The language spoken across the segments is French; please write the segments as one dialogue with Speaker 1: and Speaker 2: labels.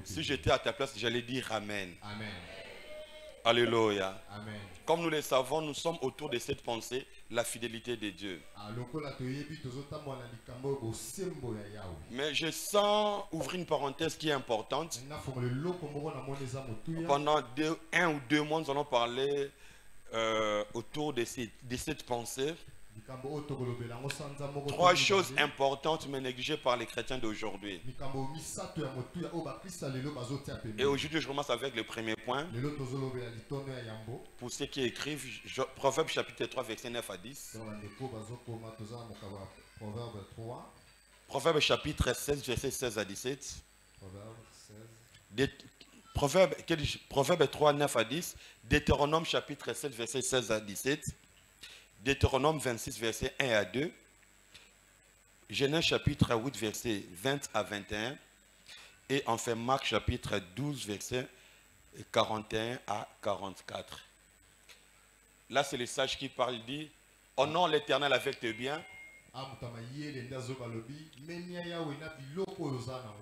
Speaker 1: Si j'étais à ta place, j'allais dire Amen.
Speaker 2: Amen.
Speaker 1: Alléluia.
Speaker 2: Amen.
Speaker 1: Comme nous le savons, nous sommes autour de cette pensée, la fidélité de Dieu. Mais je sens ouvrir une parenthèse qui est importante. Pendant 1 ou 2 mois, nous allons parler autour de cette pensée. 3 choses importantes mais négligées par les chrétiens d'aujourd'hui. Et aujourd'hui, je commence avec le premier point. Pour ceux qui écrivent, Proverbe chapitre 3, verset 9 à 10. Proverbe chapitre 16, verset 16 à 17. Proverbe 3, 9 à 10. Deutéronome chapitre 7, verset 16 à 17. Deutéronome 26, verset 1 à 2. Genèse chapitre 8, verset 20 à 21. Et enfin Marc chapitre 12, verset 41 à 44. Là, c'est le sage qui parle, il dit, honore l'Éternel avec tes biens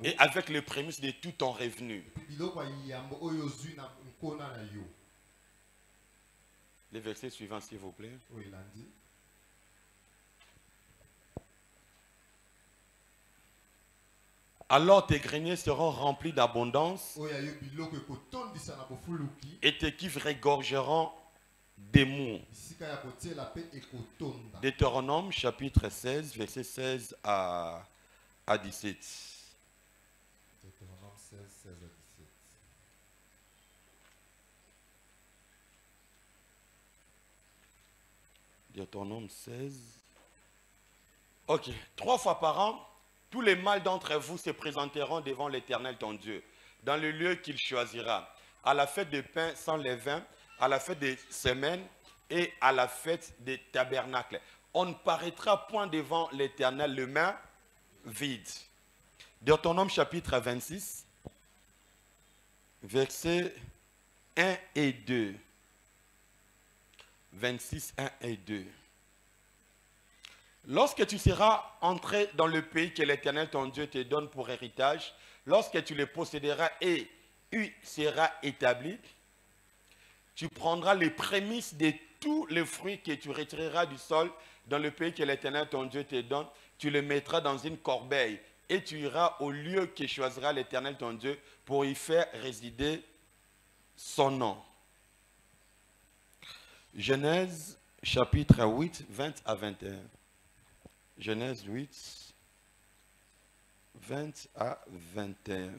Speaker 1: et avec les prémices de tout ton revenu. Les versets suivants, s'il vous plaît. Alors tes greniers seront remplis d'abondance et tes cuves regorgeront d'émaux. Deutéronome chapitre 16, verset 16 à 17.
Speaker 2: Deutéronome 16, 16 à 17.
Speaker 1: Deutéronome 16. Ok. 3 fois par an, tous les mâles d'entre vous se présenteront devant l'Éternel ton Dieu, dans le lieu qu'il choisira, à la fête des pains sans levain, à la fête des semaines et à la fête des tabernacles. On ne paraîtra point devant l'Éternel les mains vides. Deutéronome chapitre 26, versets 1 et 2. 26, 1 et 2. Lorsque tu seras entré dans le pays que l'Éternel ton Dieu te donne pour héritage, lorsque tu le posséderas et il sera établi, tu prendras les prémices de tous les fruits que tu retireras du sol dans le pays que l'Éternel ton Dieu te donne, tu les mettras dans une corbeille et tu iras au lieu que choisira l'Éternel ton Dieu pour y faire résider son nom. Genèse chapitre 8, 20 à 21. Genèse 8, 20 à 21.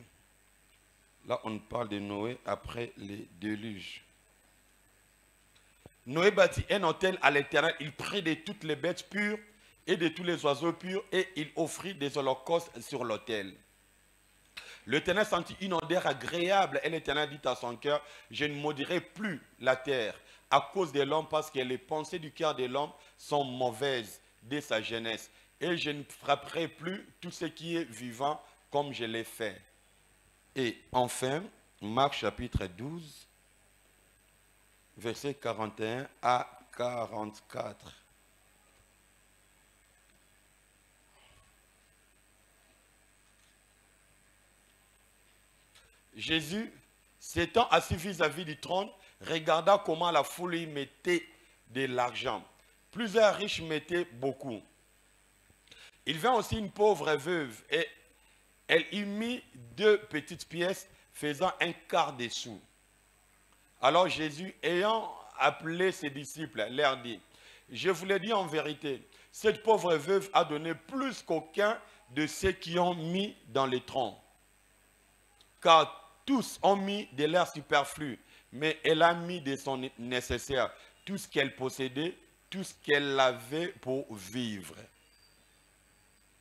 Speaker 1: Là, on parle de Noé après les déluges. Noé bâtit un autel à l'Éternel. Il prit de toutes les bêtes pures et de tous les oiseaux purs et il offrit des holocaustes sur l'autel. L'Éternel sentit une odeur agréable et l'Éternel dit à son cœur, je ne maudirai plus la terre à cause de l'homme parce que les pensées du cœur de l'homme sont mauvaises dès sa jeunesse. Et je ne frapperai plus tout ce qui est vivant comme je l'ai fait. Et enfin, Marc chapitre 12, versets 41 à 44. Jésus, s'étant assis vis-à-vis du trône, regarda comment la foule y mettait de l'argent. Plusieurs riches mettaient beaucoup. Il vint aussi une pauvre veuve et elle y mit 2 petites pièces faisant un quart de sou. Alors Jésus, ayant appelé ses disciples, leur dit, je vous le dis en vérité, cette pauvre veuve a donné plus qu'aucun de ceux qui ont mis dans les troncs. Car tous ont mis de leur superflu, mais elle a mis de son nécessaire, tout ce qu'elle possédait, tout ce qu'elle avait pour vivre.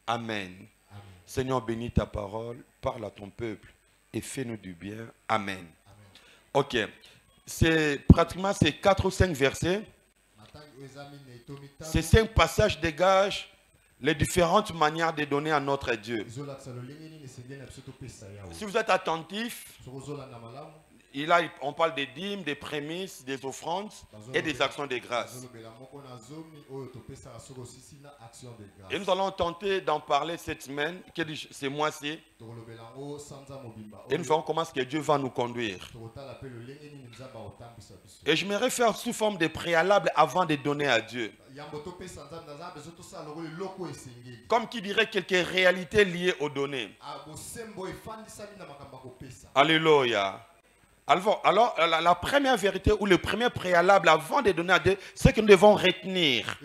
Speaker 1: Amen.
Speaker 2: Amen.
Speaker 1: Seigneur, bénis ta parole, parle à ton peuple et fais-nous du bien. Amen.
Speaker 2: Amen.
Speaker 1: Ok. C'est pratiquement ces 4 ou 5 versets. Ces 5 passages dégagent les différentes manières de donner à notre Dieu. Si vous êtes attentif, On parle des dîmes, des prémices, des offrandes et des actions de grâce. Et nous allons tenter d'en parler cette semaine, ce mois-ci. Et nous verrons comment est-ce que Dieu va nous conduire. Et je me réfère sous forme de préalable avant de donner à Dieu. Comme qui dirait quelques réalités liées aux données. Alléluia. Alors, la première vérité ou le premier préalable avant de donner à Dieu, c'est que nous devons retenir.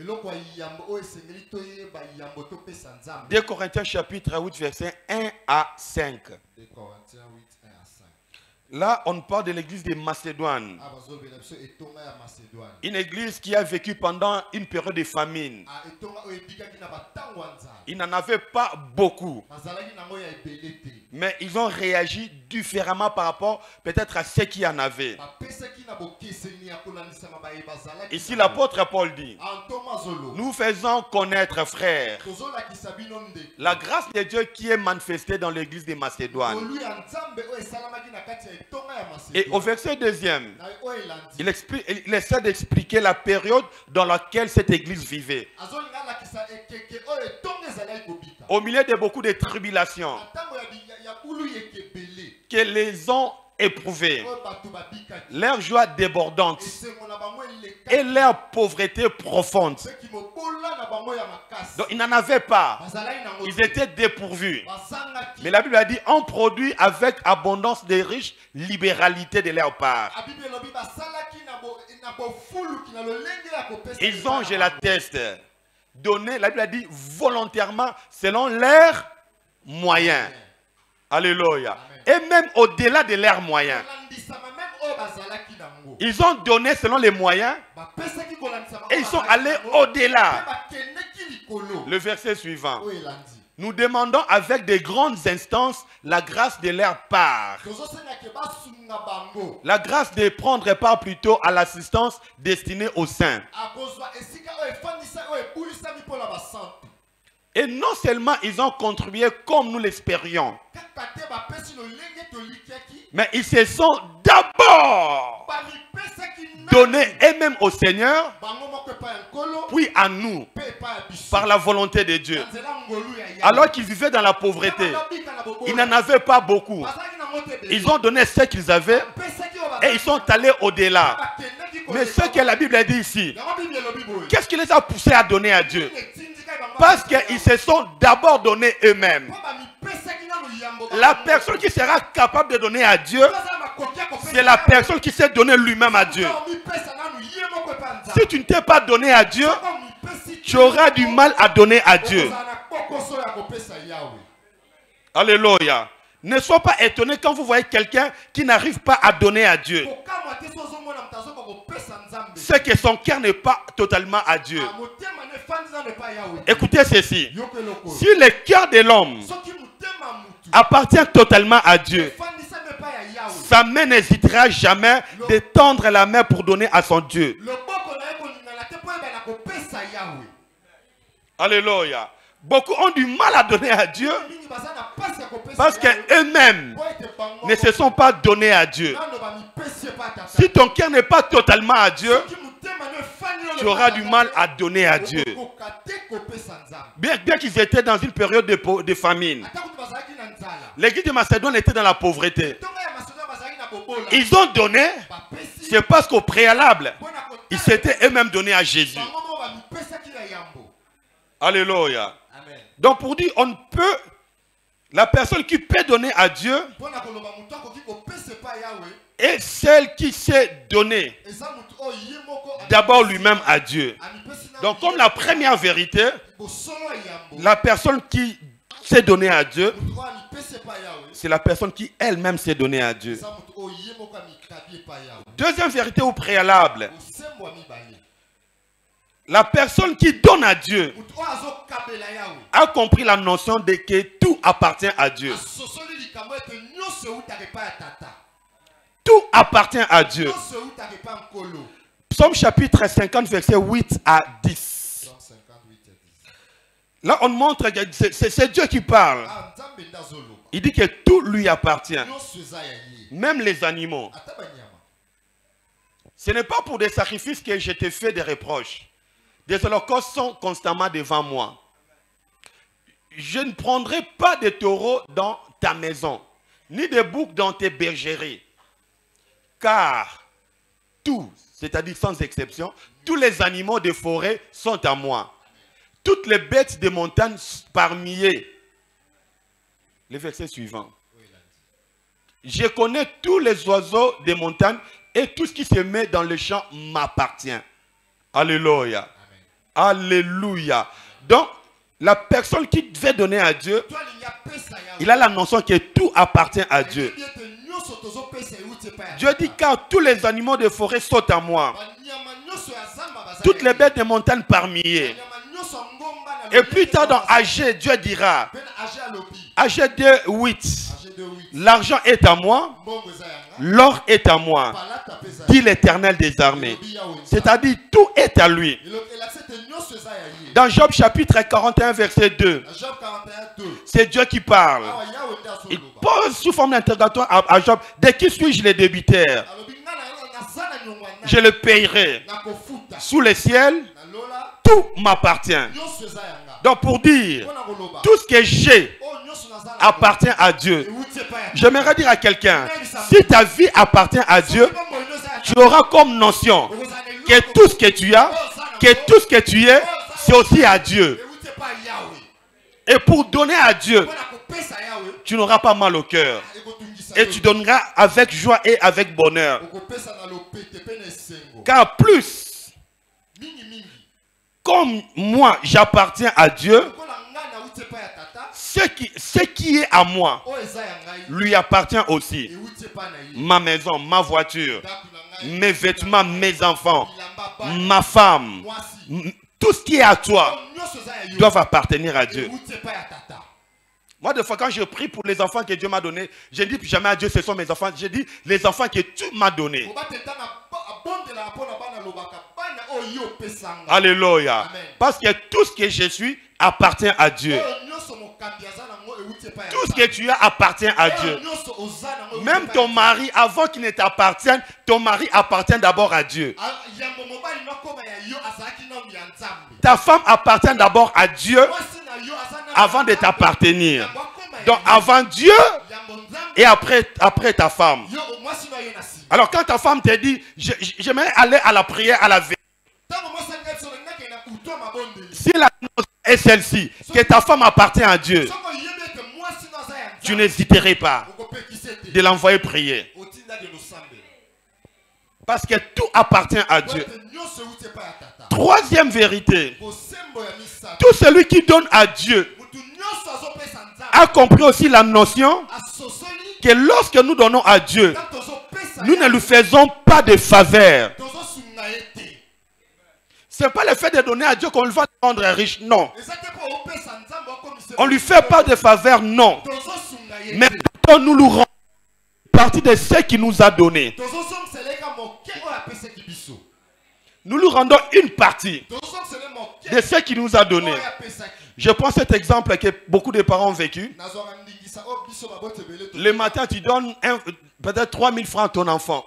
Speaker 1: 2 Corinthiens chapitre 8, versets 1 à 5. Là, on parle de l'église de Macédoine. Une église qui a vécu pendant une période de famine. Ils n'en avaient pas beaucoup. Mais ils ont réagi différemment par rapport peut-être à ceux qui en avaient. Ici, l'apôtre Paul dit, nous faisons connaître, frères, la grâce de Dieu qui est manifestée dans l'église de Macédoine. Et au verset 2e, il essaie d'expliquer la période dans laquelle cette église vivait. Au milieu de beaucoup de tribulations que les ont éprouvées, leur joie débordante et leur pauvreté profonde. Donc ils n'en avaient pas. Ils étaient dépourvus. Mais la Bible a dit, on produit avec abondance des riches libéralité de leur part. Ils ont, je l'atteste, donné, la Bible a dit, volontairement selon leurs moyens. Alléluia. Et même au-delà de leurs moyens. Ils ont donné selon les moyens et ils sont allés au-delà. Le verset suivant. Nous demandons avec des grandes instances la grâce de leur part. La grâce de prendre part plutôt à l'assistance destinée aux saints. Et non seulement ils ont contribué comme nous l'espérions, mais ils se sont d'abord donnés eux-mêmes au Seigneur, puis à nous, par la volonté de Dieu. Alors qu'ils vivaient dans la pauvreté, ils n'en avaient pas beaucoup. Ils ont donné ce qu'ils avaient et ils sont allés au-delà. Mais ce que la Bible dit ici, qu'est-ce qui les a poussés à donner à Dieu? Parce qu'ils se sont d'abord donnés eux-mêmes. La personne qui sera capable de donner à Dieu, c'est la personne qui s'est donné lui-même à Dieu. Si tu ne t'es pas donné à Dieu, tu auras du mal à donner à Dieu. Alléluia. Ne sois pas étonné quand vous voyez quelqu'un qui n'arrive pas à donner à Dieu. C'est que son cœur n'est pas totalement à Dieu. Écoutez ceci. Si le cœur de l'homme appartient totalement à Dieu, sa main n'hésitera jamais de tendre la main pour donner à son Dieu. Alléluia. Beaucoup ont du mal à donner à Dieu parce qu'eux-mêmes ne se sont pas donnés à Dieu. Si ton cœur n'est pas totalement à Dieu, tu auras du mal à donner à Dieu. Bien qu'ils étaient dans une période de famine, l'église de Macédoine était dans la pauvreté. Ils ont donné, c'est parce qu'au préalable, ils s'étaient eux-mêmes donnés à Jésus. Alléluia. Donc pour dire, on ne peut, la personne qui peut donner à Dieu est celle qui s'est donnée d'abord lui-même à Dieu. Donc comme la première vérité, la personne qui s'est donnée à Dieu, c'est la personne qui elle-même s'est donnée à Dieu. Deuxième vérité au préalable, la personne qui donne à Dieu a compris la notion de que tout appartient à Dieu. Tout appartient à Dieu. Psaume chapitre 50, versets 8 à 10. Là, on montre que c'est Dieu qui parle. Il dit que tout lui appartient. même les animaux. Ce n'est pas pour des sacrifices que je te fais des reproches. Des holocaustes sont constamment devant moi. Je ne prendrai pas de taureaux dans ta maison, ni de boucs dans tes bergeries. Car tous, c'est-à-dire sans exception, tous les animaux de forêt sont à moi. Toutes les bêtes de montagne parmi eux. Le verset suivant. Je connais tous les oiseaux des montagnes et tout ce qui se met dans le champ m'appartient. Alléluia. Alléluia. Donc, la personne qui devait donner à Dieu, il a la notion que tout appartient à Dieu. Dieu dit car tous les animaux de forêt sont à moi. Toutes les bêtes de montagne parmi eux. Et plus tard dans AG, Dieu dira, AG 2:8, l'argent est à moi, l'or est à moi, dit l'Éternel des armées. C'est-à-dire tout est à lui. Dans Job chapitre 41 verset 2, c'est Dieu qui parle. Il pose sous forme d'interrogatoire à Job, de qui suis-je le débiteur? Je le payerai. Sous le ciel, tout m'appartient. Donc pour dire, tout ce que j'ai appartient à Dieu. J'aimerais dire à quelqu'un, si ta vie appartient à Dieu, tu auras comme notion que tout ce que tu as, que tout ce que tu es, c'est aussi à Dieu. Et pour donner à Dieu, tu n'auras pas mal au cœur. Et tu donneras avec joie et avec bonheur. Car plus, comme moi j'appartiens à Dieu, ce qui est à moi lui appartient aussi. Ma maison, ma voiture, mes vêtements, mes enfants, ma femme, tout ce qui est à toi doit appartenir à Dieu. Moi, des fois, quand je prie pour les enfants que Dieu m'a donnés, je ne dis jamais à Dieu, ce sont mes enfants. Je dis les enfants que tu m'as donnés. Alléluia. Parce que tout ce que je suis appartient à Dieu. Tout ce que tu as appartient à Dieu. Même ton mari, avant qu'il ne t'appartienne, ton mari appartient d'abord à Dieu. Ta femme appartient d'abord à Dieu avant de t'appartenir. Donc avant Dieu et après ta femme. Alors quand ta femme te dit, j'aimerais aller à la prière à la veille. Si la notion est celle-ci, que ta femme appartient à Dieu, tu n'hésiterais pas de l'envoyer prier. Parce que tout appartient à Dieu. Troisième vérité, tout celui qui donne à Dieu a compris aussi la notion que lorsque nous donnons à Dieu, nous ne lui faisons pas de faveur. Ce n'est pas le fait de donner à Dieu qu'on va le rendre riche, non. On ne lui fait pas de faveur, non. Mais quand nous lui rendons partie de ce qu'il nous a donné, nous lui rendons une partie de ce qu'il nous a donné. Je prends cet exemple que beaucoup de parents ont vécu. Le matin, tu donnes peut-être 3000 francs à ton enfant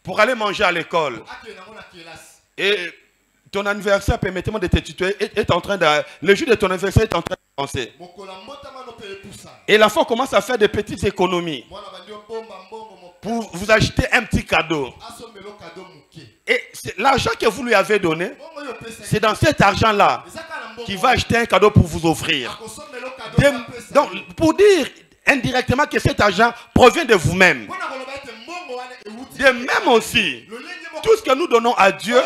Speaker 1: pour aller manger à l'école. Et ton anniversaire, permettez-moi de te tutoyer, le jour de ton anniversaire est en train de penser. Et l'enfant commence à faire des petites économies pour vous acheter un petit cadeau. Et l'argent que vous lui avez donné, c'est dans cet argent-là qu'il va acheter un cadeau pour vous offrir. Donc, pour dire indirectement que cet argent provient de vous-même. De même aussi, tout ce que nous donnons à Dieu,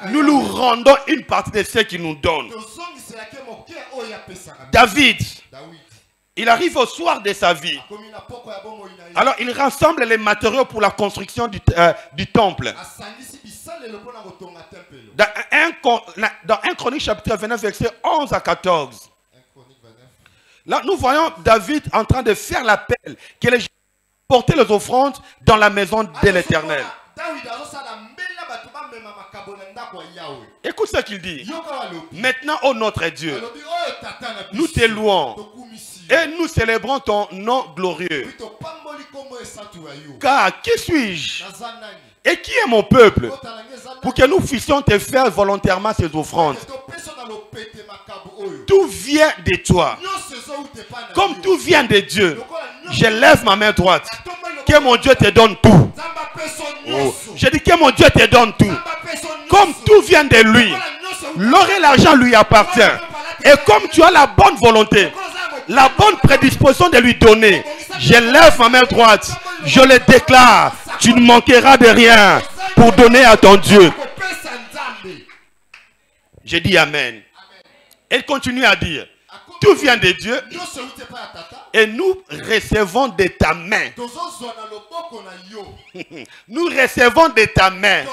Speaker 1: nous lui rendons une partie de ce qu'il nous donne. David, il arrive au soir de sa vie. Alors il rassemble les matériaux pour la construction du temple. Dans 1 Chronique chapitre 29 verset 11 à 14. Là nous voyons David en train de faire l'appel que les gens portent les offrandes dans la maison de l'Éternel. Écoute ce qu'il dit. Maintenant, ô notre Dieu, nous te louons Et nous célébrons ton nom glorieux. Car qui suis-je? Et qui est mon peuple pour que nous puissions te faire volontairement ces offrandes? Tout vient de toi. Comme tout vient de Dieu, je lève ma main droite. Que mon Dieu te donne tout. Oh. Je dis que mon Dieu te donne tout. Comme tout vient de lui. L'or et l'argent lui appartient. Et comme tu as la bonne volonté, la bonne prédisposition de lui donner, je lève ma main droite. Je le déclare. Tu ne manqueras de rien pour donner à ton Dieu. Je dis Amen. Elle continue à dire, tout vient de Dieu et nous recevons de ta main. Nous recevons de ta main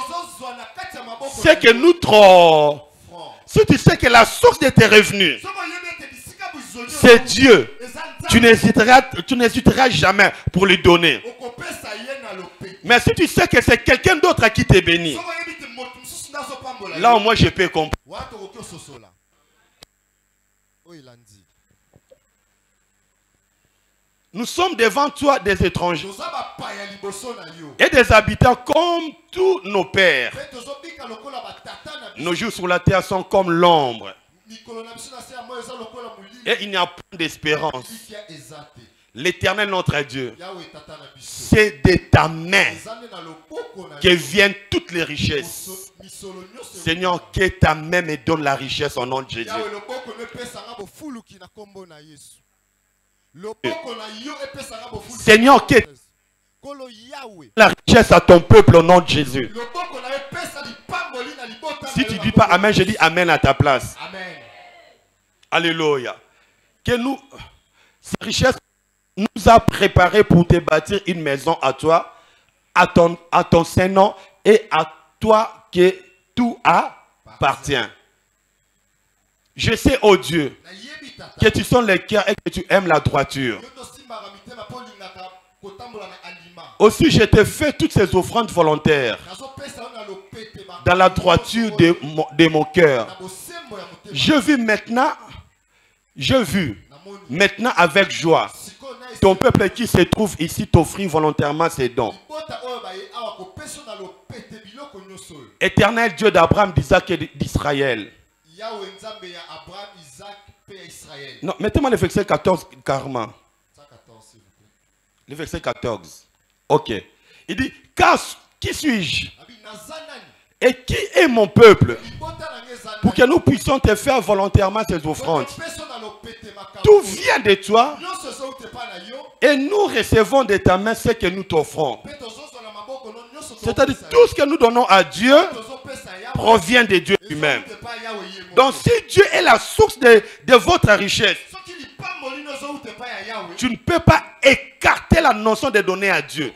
Speaker 1: ce que nous trouvons. Si tu sais que la source de tes revenus, c'est Dieu, tu n'hésiteras jamais pour lui donner. Mais si tu sais que c'est quelqu'un d'autre qui te bénit, là au moins je peux comprendre. Nous sommes devant toi des étrangers et des habitants comme tous nos pères. Nos jours sur la terre sont comme l'ombre. Et il n'y a pas d'espérance. L'Éternel notre Dieu, c'est de ta main que viennent toutes les richesses. Seigneur, que ta main me donne la richesse au nom de Jésus. Seigneur, que la richesse à ton peuple au nom de Jésus. Si tu ne dis pas Amen, je dis Amen à ta place.
Speaker 2: Amen.
Speaker 1: Alléluia. Que nous, cette richesse nous a préparé pour te bâtir une maison à toi, à ton Saint-Nom et à toi que tout appartient. Je sais, oh Dieu, que tu sens les cœurs et que tu aimes la droiture. Aussi, je te fais toutes ces offrandes volontaires dans la droiture de mon cœur. Je vis maintenant avec joie ton peuple qui se trouve ici t'offrir volontairement ses dons. Éternel Dieu d'Abraham, d'Isaac et d'Israël. Non, mettez-moi le verset 14 carrément. Le verset 14. Ok. Il dit, car qui suis-je? Et qui est mon peuple? Pour que nous puissions te faire volontairement ces offrandes. Tout vient de toi. Et nous recevons de ta main ce que nous t'offrons. C'est-à-dire tout ce que nous donnons à Dieu provient de Dieu lui-même. Donc si Dieu est la source de votre richesse, tu ne peux pas écarter la notion de donner à Dieu.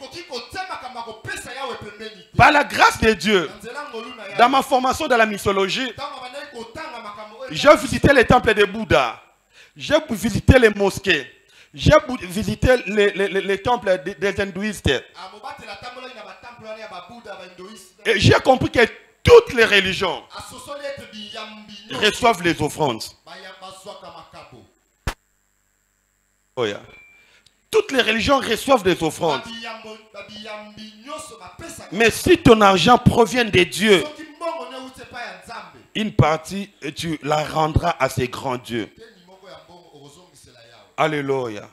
Speaker 1: Par la grâce de Dieu, dans ma formation dans la mythologie, j'ai visité les temples de Bouddha, j'ai visité les mosquées, j'ai visité les temples des hindouistes. Et j'ai compris que toutes les religions reçoivent les offrandes. Oh yeah. Toutes les religions reçoivent des offrandes. Mais si ton argent provient de Dieu, une partie, tu la rendras à ces grands dieux. Alléluia.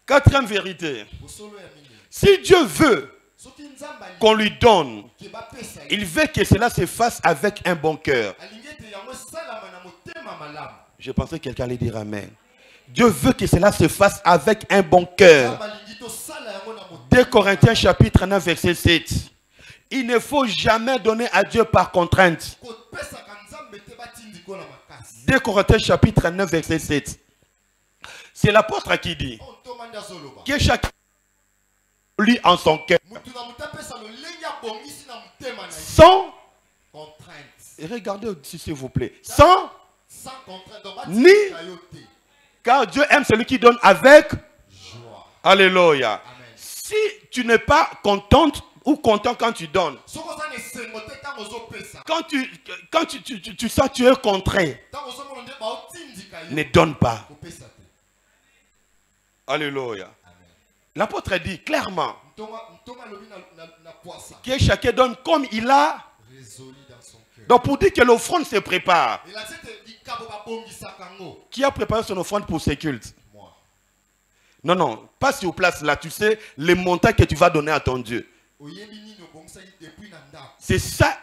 Speaker 1: Quatrième vérité. Si Dieu veut qu'on lui donne, il veut que cela se fasse avec un bon cœur. Je pensais que quelqu'un allait dire Amen. Dieu veut que cela se fasse avec un bon cœur. 2 Corinthiens chapitre 9 verset 7. Il ne faut jamais donner à Dieu par contrainte. 2 Corinthiens chapitre 9 verset 7. C'est l'apôtre qui dit que chacun lui en son cœur. Sans contrainte. Regardez s'il vous plaît. Sans ni. Car Dieu aime celui qui donne avec joie. Alléluia. Amen. Si tu n'es pas contente ou content quand tu donnes, quand tu sens que tu es contraint, ne donne pas. Alléluia. L'apôtre dit clairement que chacun donne comme il a résolu dans son cœur. Donc pour dire que l'offrande se prépare. Qui a préparé son offrande pour ces cultes? Moi. Non, non, pas sur place là, tu sais, les montants que tu vas donner à ton Dieu. C'est ça.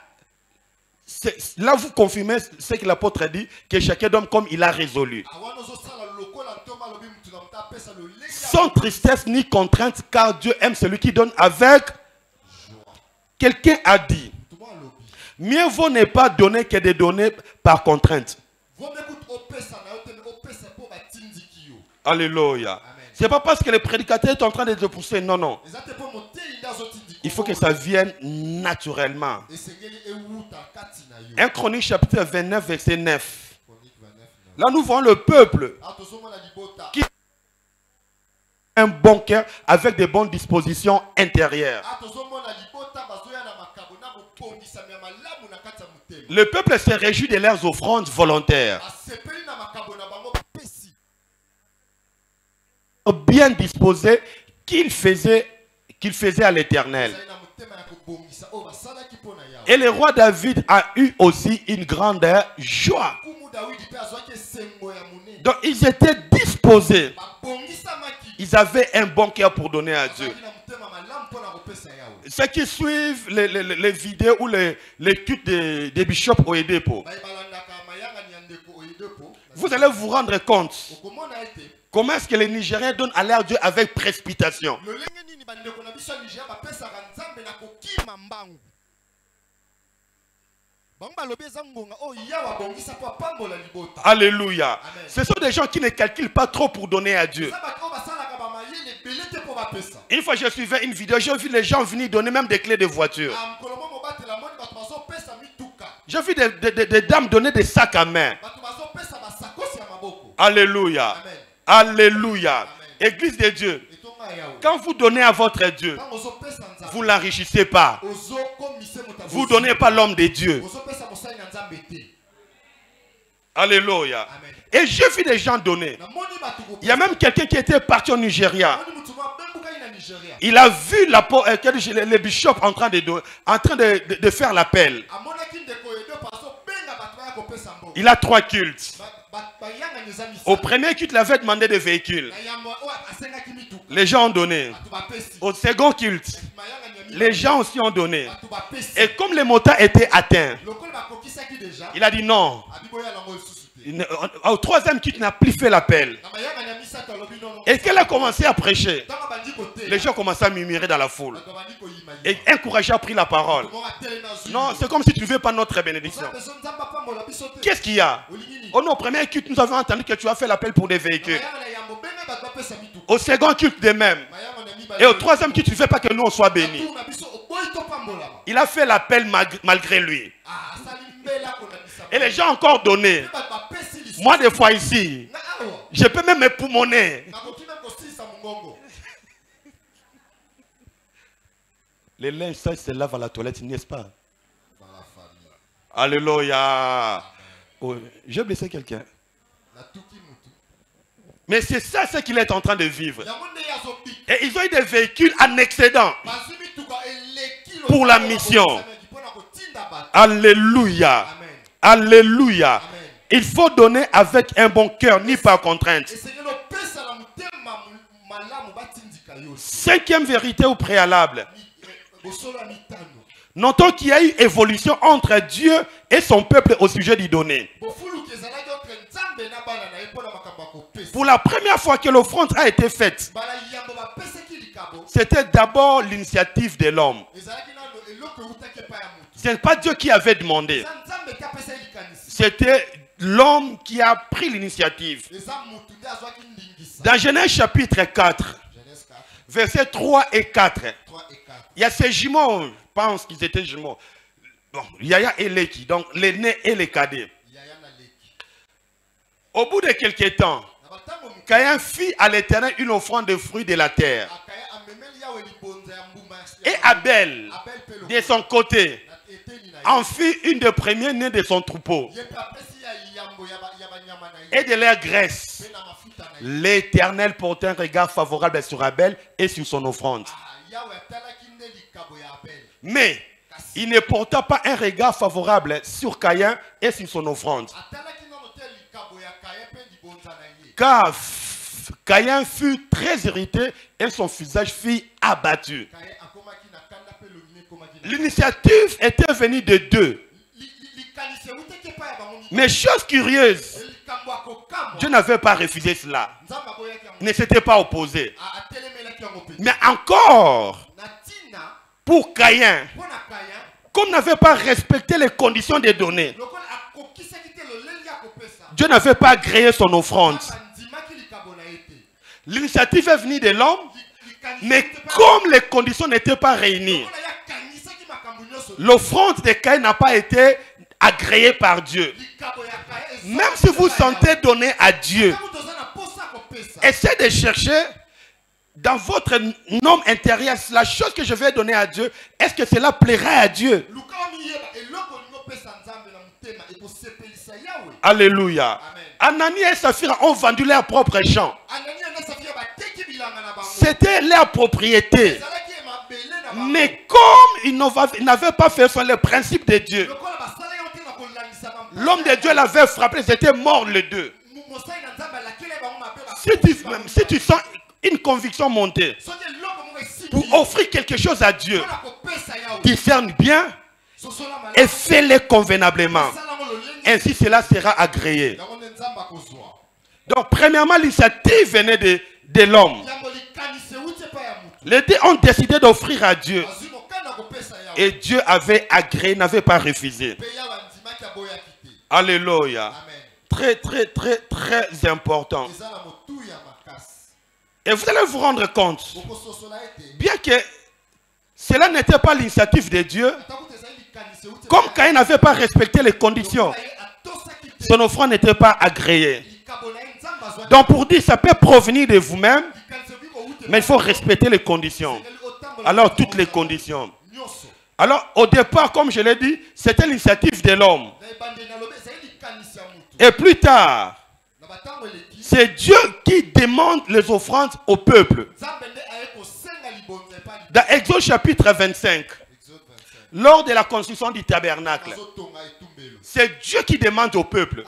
Speaker 1: Là, vous confirmez ce que l'apôtre dit, que chacun donne comme il a résolu. Sans tristesse ni contrainte, car Dieu aime celui qui donne avec joie. Quelqu'un a dit, mieux vaut ne pas donner que de donner par contrainte. Alléluia. Ce n'est pas parce que le prédicateur est en train de te pousser, non, non. Il faut que ça vienne naturellement. 1 Chronique chapitre 29, verset 9. Là, nous voyons le peuple qui a un bon cœur avec de bonnes dispositions intérieures. Le peuple se réjouit de leurs offrandes volontaires. Bien disposés qu'il faisait à l'Éternel. Et le roi David a eu aussi une grande joie. Donc ils étaient disposés. Ils avaient un bon cœur pour donner à Dieu. Ceux qui suivent les vidéos ou les cultes des bishops au Edepo, vous allez vous rendre compte comment est-ce que les Nigériens donnent à leur Dieu avec précipitation. Alléluia. Ce sont des gens qui ne calculent pas trop pour donner à Dieu. Une fois je suivais une vidéo, j'ai vu les gens venir donner même des clés de voiture. J'ai vu des dames donner des sacs à main. Alléluia. Amen. Alléluia. Amen. Église de Dieu. Quand vous donnez à votre Dieu, vous ne l'enrichissez pas. Vous ne donnez pas l'homme de Dieu. Alléluia. Amen. Et j'ai vu des gens donner. Il y a même quelqu'un qui était parti au Nigeria. Il a vu les bishops en train de faire l'appel. Il a 3 cultes. Au premier culte, il avait demandé des véhicules. Les gens ont donné. Au second culte, les gens aussi ont donné. Et comme les montants étaient atteints, il a dit non. Au troisième culte, il n'a plus fait l'appel. Et qu'elle a commencé à prêcher, les gens commençaient à murmurer dans la foule. Et un courageux a pris la parole. Non, c'est comme si tu ne veux pas notre bénédiction. Qu'est-ce qu'il y a? Au premier culte, nous avons entendu que tu as fait l'appel pour des véhicules. Au second culte de même. Et au troisième culte, tu ne fais pas que nous on soit bénis. Il a fait l'appel malgré lui. Et les gens ont encore donné. Moi, des fois ici, je peux même m'époumoner. Les linges, ça se lave à la toilette, n'est-ce pas? Alléluia. Oh, j'ai blessé quelqu'un. Mais c'est ça ce qu'il est en train de vivre. Et ils ont eu des véhicules en excédent pour la mission. Alléluia. Alléluia. Amen. Il faut donner avec un bon cœur, ni par contrainte. 5e vérité au préalable. Notons qu'il y a eu évolution entre Dieu et son peuple au sujet du donner. Pour la première fois que l'offrande a été faite, c'était d'abord l'initiative de l'homme. Ce n'est pas Dieu qui avait demandé. C'était l'homme qui a pris l'initiative. Dans Genèse chapitre 4, versets 3 et 4, il y a ces jumeaux, je pense qu'ils étaient jumeaux. Bon, Yaya et Leki, donc l'aîné et les cadets. Au bout de quelques temps, Caïn fit à l'Éternel une offrande de fruits de la terre. Et Abel, de son côté, en fit une des premiers nés de son troupeau. et de leur graisse. L'Éternel portait un regard favorable sur Abel et sur son offrande. Mais il ne porta pas un regard favorable sur Caïn et sur son offrande. Car Caïn fut très irrité et son visage fut abattu. L'initiative était venue de deux. Mais chose curieuse, Dieu n'avait pas refusé cela. Il ne s'était pas opposé. Mais encore, pour Caïn, comme il n'avait pas respecté les conditions des données, Dieu n'avait pas agréé son offrande. L'initiative est venue de l'homme, mais comme les conditions n'étaient pas réunies, l'offrande de Caïn n'a pas été agréée par Dieu. Même si vous sentez donner à Dieu, essayez de chercher dans votre homme intérieur la chose que je vais donner à Dieu. Est-ce que cela plaira à Dieu? Alléluia. Ananias et Saphira ont vendu leur propre champ. C'était leur propriété. Mais comme ils n'avaient pas fait sur le principe de Dieu, l'homme de Dieu l'avait frappé, c'était mort les deux. Si tu sens une conviction monter pour offrir quelque chose à Dieu, discerne bien et fais-le convenablement. Ainsi cela sera agréé. Donc premièrement, l'initiative venait de l'homme. Les deux ont décidé d'offrir à Dieu. Et Dieu avait agréé, n'avait pas refusé. Alléluia. Très, très, très, très important. Et vous allez vous rendre compte, bien que cela n'était pas l'initiative de Dieu, comme Caïn n'avait pas respecté les conditions, son offrande n'était pas agréée. Donc pour dire, ça peut provenir de vous-même, mais il faut respecter les conditions. Alors toutes les conditions. Alors au départ, comme je l'ai dit, c'était l'initiative de l'homme. Et plus tard, c'est Dieu qui demande les offrandes au peuple. Dans Exode chapitre 25, lors de la construction du tabernacle, c'est Dieu qui demande au peuple.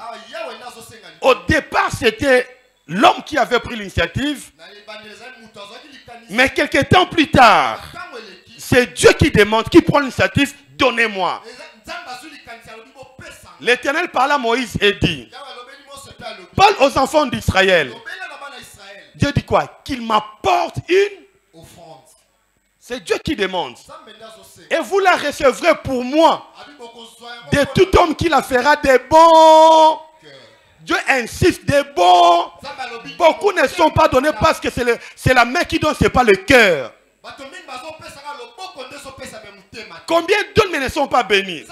Speaker 1: Au départ, c'était l'homme qui avait pris l'initiative. Mais quelques temps plus tard, c'est Dieu qui demande, qui prend l'initiative, donnez-moi. L'Éternel parla à Moïse et dit, parle aux enfants d'Israël. Dieu dit quoi? Qu'il m'apporte une offrande. C'est Dieu qui demande. Et vous la recevrez pour moi. De tout homme qui la fera des bons. Dieu insiste, des bons. Beaucoup ne sont pas donnés parce que c'est la main qui donne, ce n'est pas le cœur. Combien d'hommes ne sont pas bénis?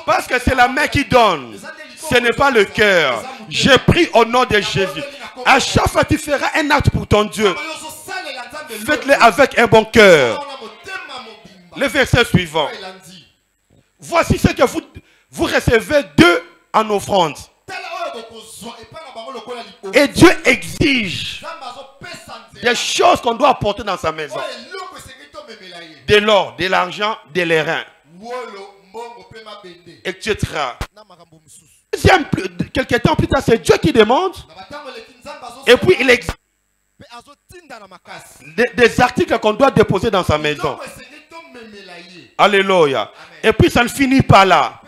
Speaker 1: Parce que c'est la main qui donne. Ce n'est pas le cœur. J'ai pris au nom de Jésus. À chaque fois que tu feras un acte pour ton Dieu, faites-le avec un bon cœur. Le verset suivant. Voici ce que vous recevez d'eux en offrande. Et Dieu exige des choses qu'on doit apporter dans sa maison. De l'or, de l'argent, de l'airain, etc. Quelques temps plus tard, c'est Dieu qui demande. Et puis il exige des articles qu'on doit déposer dans sa maison. Alléluia. Et puis ça ne finit pas là.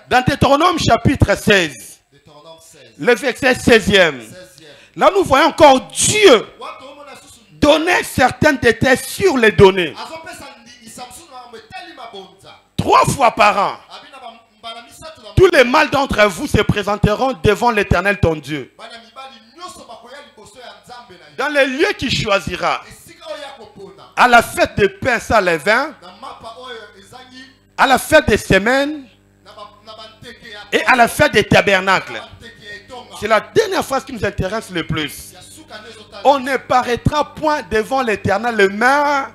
Speaker 1: Dans Deutéronome chapitre 16, le verset 16e, là nous voyons encore Dieu donner certains détails sur les données. 3 fois par an. Tous les mâles d'entre vous se présenteront devant l'Éternel ton Dieu. Dans les lieux qu'il choisira. À la fête des pains sans levain. À la fête des semaines. Et à la fête des tabernacles. C'est la dernière phrase qui nous intéresse le plus. On ne paraîtra point devant l'Éternel le main.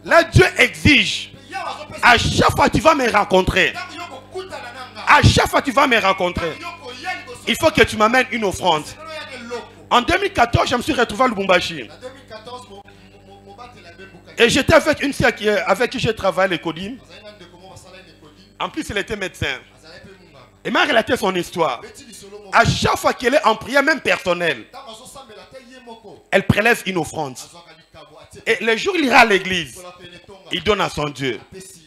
Speaker 1: Là, Dieu exige À chaque fois, tu vas me rencontrer. À chaque fois, tu vas me rencontrer. Il faut que tu m'amènes une offrande. En 2014, je me suis retrouvé à Lubumbashi. Et j'étais avec une sœur avec qui j'ai travaillé les Kodim. En plus, elle était médecin. Elle m'a relaté son histoire. À chaque fois qu'elle est en prière, même personnelle, elle prélève une offrande. Et le jour où il ira à l'église, il donne à son Dieu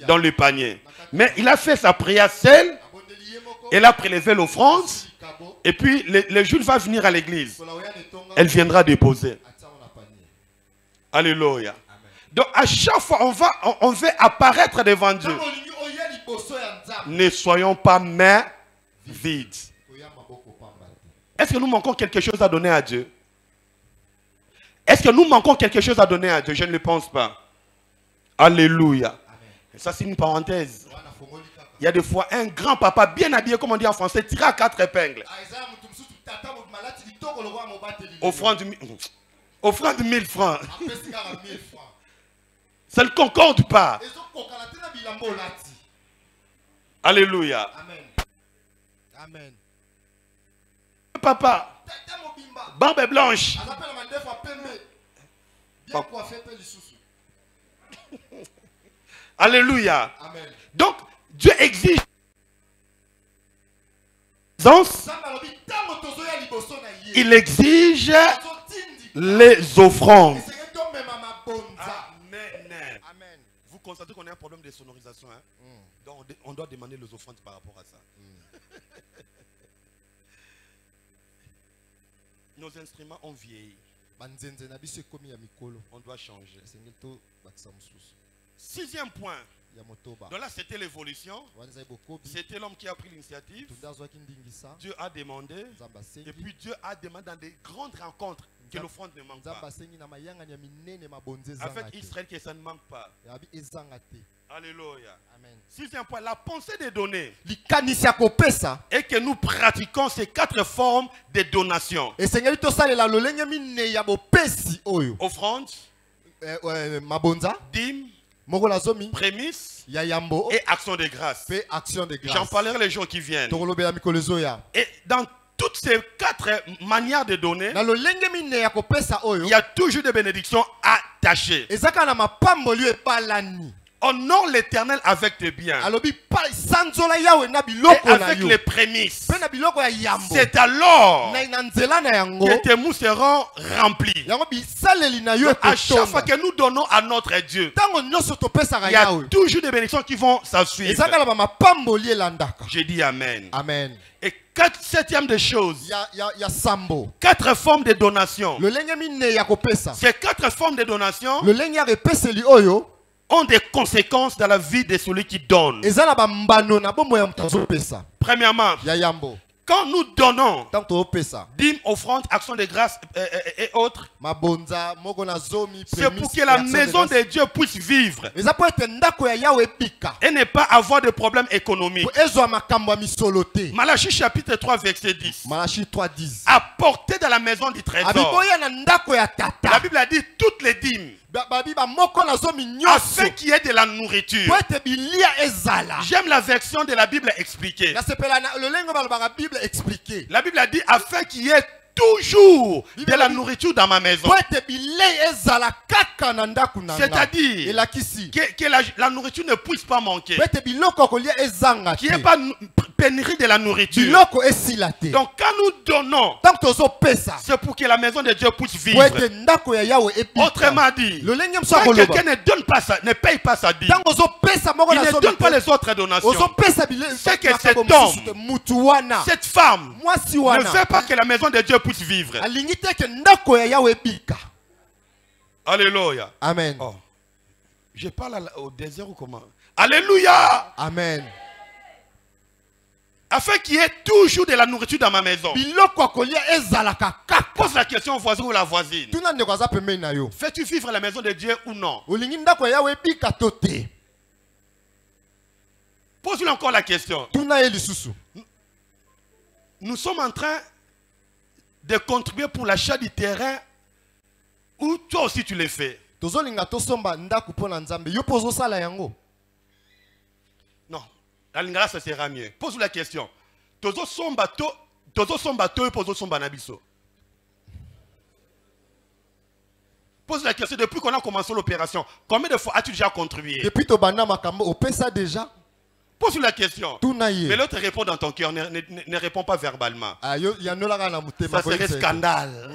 Speaker 1: dans le panier. Mais il a fait sa prière seule. Elle a prélevé l'offrande. Et puis, le jour où il va venir à l'église, elle viendra déposer. Alléluia. Donc, à chaque fois, on veut apparaître devant Dieu. Ne soyons pas mains vides. Est-ce que nous manquons quelque chose à donner à Dieu? Est-ce que nous manquons quelque chose à donner à Dieu? Je ne le pense pas. Alléluia. Et ça, c'est une parenthèse. Il y a des fois un grand papa bien habillé, comme on dit en français, tiré à 4 épingles. Offrande de 1000 francs. Ça ne concorde pas. Alléluia.
Speaker 2: Amen.
Speaker 1: Papa, barbe blanche. Alléluia.
Speaker 2: Amen.
Speaker 1: Donc, Dieu exige il exige les offrandes. Amen.
Speaker 2: Amen.
Speaker 1: Vous constatez qu'on a un problème de sonorisation. Hein? Donc, on doit demander les offrandes par rapport à ça. Nos instruments ont vieilli. On doit changer. 6e point. Donc là, c'était l'évolution. C'était l'homme qui a pris l'initiative. Dieu a demandé. Et puis Dieu a demandé dans des grandes rencontres que l'offrande ne manque pas. Avec Israël, que ça ne manque pas. Alléluia.
Speaker 2: Amen.
Speaker 1: 6e point, la pensée des données.
Speaker 2: Et
Speaker 1: Et que nous pratiquons ces 4 formes de donation. Offrande, dîme, prémices et action de grâce. J'en parlerai les jours qui viennent. Et dans toutes ces 4 manières de donner, il y a toujours des bénédictions attachées. Honore l'Éternel avec tes biens et avec les prémices. C'est alors que tes mous seront remplis. À chaque fois que nous donnons à notre Dieu, il y a toujours des bénédictions qui vont s'ensuivre. J'ai dit Amen.
Speaker 2: Amen.
Speaker 1: Et 7e des choses, 4 formes de donation. Ces 4 formes de donation ont des conséquences dans la vie de celui qui donne. Premièrement, quand nous donnons dîmes, offrandes, actions de grâce et autres, c'est pour que la maison de Dieu puisse vivre et ne pas avoir de problèmes économiques. Malachie chapitre 3 verset 10. Apportez dans la maison du trésor. La Bible a dit toutes les dîmes afin qu'il y ait de la nourriture. J'aime la version de la Bible expliquée. La Bible a dit afin qu'il y ait toujours de la nourriture dans ma maison. C'est-à-dire que la nourriture ne puisse pas manquer. Qu'il n'y ait pas pénurie de la nourriture. Donc quand nous donnons, c'est pour que la maison de Dieu puisse vivre. Autrement dit, quand quelqu'un ne donne pas ça, ne paye pas sa dîme, il ne donne pas les autres donations, c'est que cet homme, cette femme ne fait pas que la maison de Dieu puisse vivre. Alléluia.
Speaker 2: Amen.
Speaker 1: Oh. Je parle au désert ou comment? Alléluia.
Speaker 2: Amen.
Speaker 1: Afin qu'il y ait toujours de la nourriture dans ma maison. Pose la question au voisin ou la voisine. Fais-tu vivre la maison de Dieu ou non? Pose-lui encore la question. Nous sommes en train de contribuer pour l'achat du terrain ou toi aussi tu le fais. La lingala, ça sera mieux. Pose-vous la question. Tozo somba to et pozo somba nabiso. Pose la question, depuis qu'on a commencé l'opération, combien de fois as-tu déjà contribué?
Speaker 2: Depuis to banda makambo, on fait ça déjà.
Speaker 1: Pose la question.
Speaker 2: Tunaye.
Speaker 1: Mais l'autre répond dans ton cœur, ne répond pas verbalement.
Speaker 2: Ah,
Speaker 1: Ça serait scandale.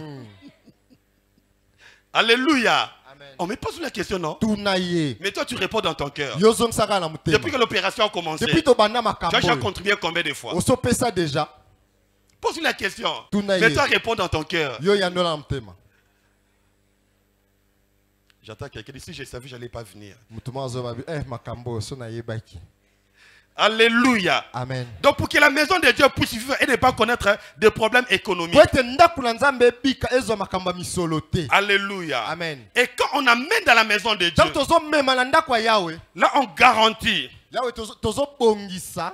Speaker 1: Alléluia.
Speaker 2: Amen.
Speaker 1: On me pose la question, non?
Speaker 2: Tunaye.
Speaker 1: Mais toi, tu réponds dans ton cœur.
Speaker 2: Depuis
Speaker 1: Depuis que l'opération a commencé,
Speaker 2: depuis to banda
Speaker 1: tu as déjà
Speaker 2: makambo,
Speaker 1: contribué combien de fois?
Speaker 2: on se fait ça déjà.
Speaker 1: Pose la question.
Speaker 2: Tunaye.
Speaker 1: Mais toi, réponds dans ton cœur.
Speaker 2: Yo yanola mtema.
Speaker 1: J'attends quelqu'un. Si je savais, je n'allais pas venir.
Speaker 2: Mutuma zobabi makambo so na yebaki.
Speaker 1: Alléluia.
Speaker 2: Amen.
Speaker 1: Donc pour que la maison de Dieu puisse vivre et ne pas connaître des problèmes économiques. Alléluia.
Speaker 2: Amen.
Speaker 1: Et quand on amène dans la maison de Dieu, là on garantit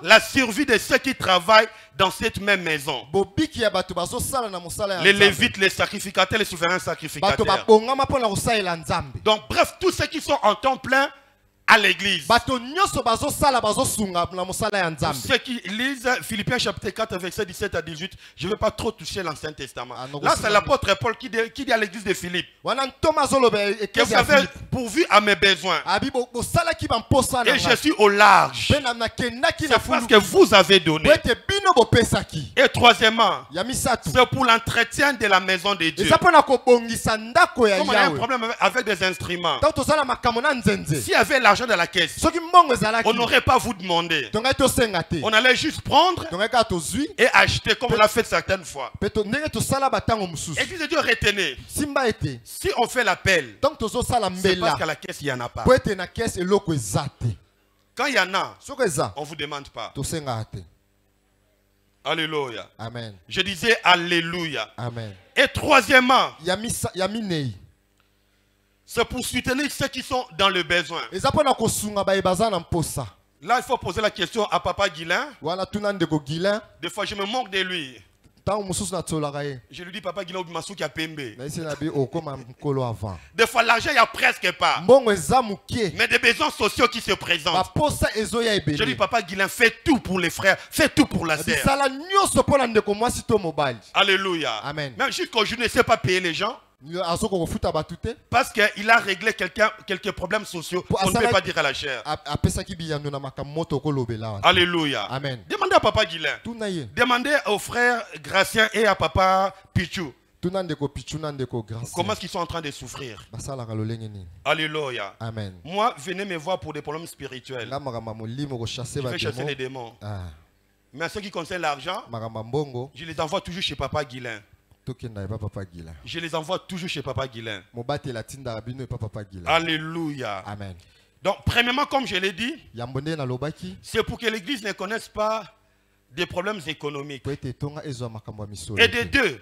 Speaker 1: la survie de ceux qui travaillent dans cette même maison. Les lévites, les sacrificateurs, les souverains sacrificateurs. Donc bref, tous ceux qui sont en temps plein à l'église. Ceux qui lisent Philippiens chapitre 4 verset 17 à 18, je ne vais pas trop toucher l'Ancien Testament. Là c'est l'apôtre Paul qui dit à l'église de Philippe que vous avez pourvu à mes besoins et je suis au large. C'est parce que vous avez donné. Et troisièmement, c'est pour l'entretien de la maison de Dieu. Comme on a un problème avec des instruments, s'il y avait l'argent dans la caisse, on n'aurait pas vous demandé. On allait juste prendre et acheter comme on l'a fait certaines fois. Et puis de Dieu, retenez, si on fait l'appel, c'est parce qu'à la caisse il n'y en a pas. Quand il y en a, on ne vous demande pas. Alléluia.
Speaker 2: Amen.
Speaker 1: Je disais Alléluia.
Speaker 2: Amen.
Speaker 1: Et troisièmement, c'est pour soutenir ceux qui sont dans le besoin. Là, il faut poser la question à Papa Guilain. Des fois, je me moque de lui. Je lui dis, Papa Guilain, Obimasou qui a pembe. Des fois, l'argent, il n'y a presque pas. Mais des besoins sociaux qui se présentent. Je lui dis, Papa Guilain, fais tout pour les frères, fais tout pour la sœur. Alléluia.
Speaker 2: Amen.
Speaker 1: Même jusqu'aujourd'hui, il ne sait pas payer les gens. Parce qu'il a réglé quelques problèmes sociaux qu'on ne peut pas dire à la chair. Alléluia.
Speaker 2: Amen.
Speaker 1: Demandez à Papa Guilain. Demandez aux frères Gracien et à Papa Pichou. Comment est-ce qu'ils sont en train de souffrir? Alléluia.
Speaker 2: Amen.
Speaker 1: Moi, venez me voir pour des problèmes spirituels. Je vais chasser les démons. Mais en ce qui concerne l'argent, je les envoie toujours chez Papa Guilain. Je les envoie toujours chez Papa Guilain. Alléluia.
Speaker 2: Amen.
Speaker 1: Donc, premièrement, comme je l'ai dit, c'est pour que l'église ne connaisse pas des problèmes économiques. Et de deux,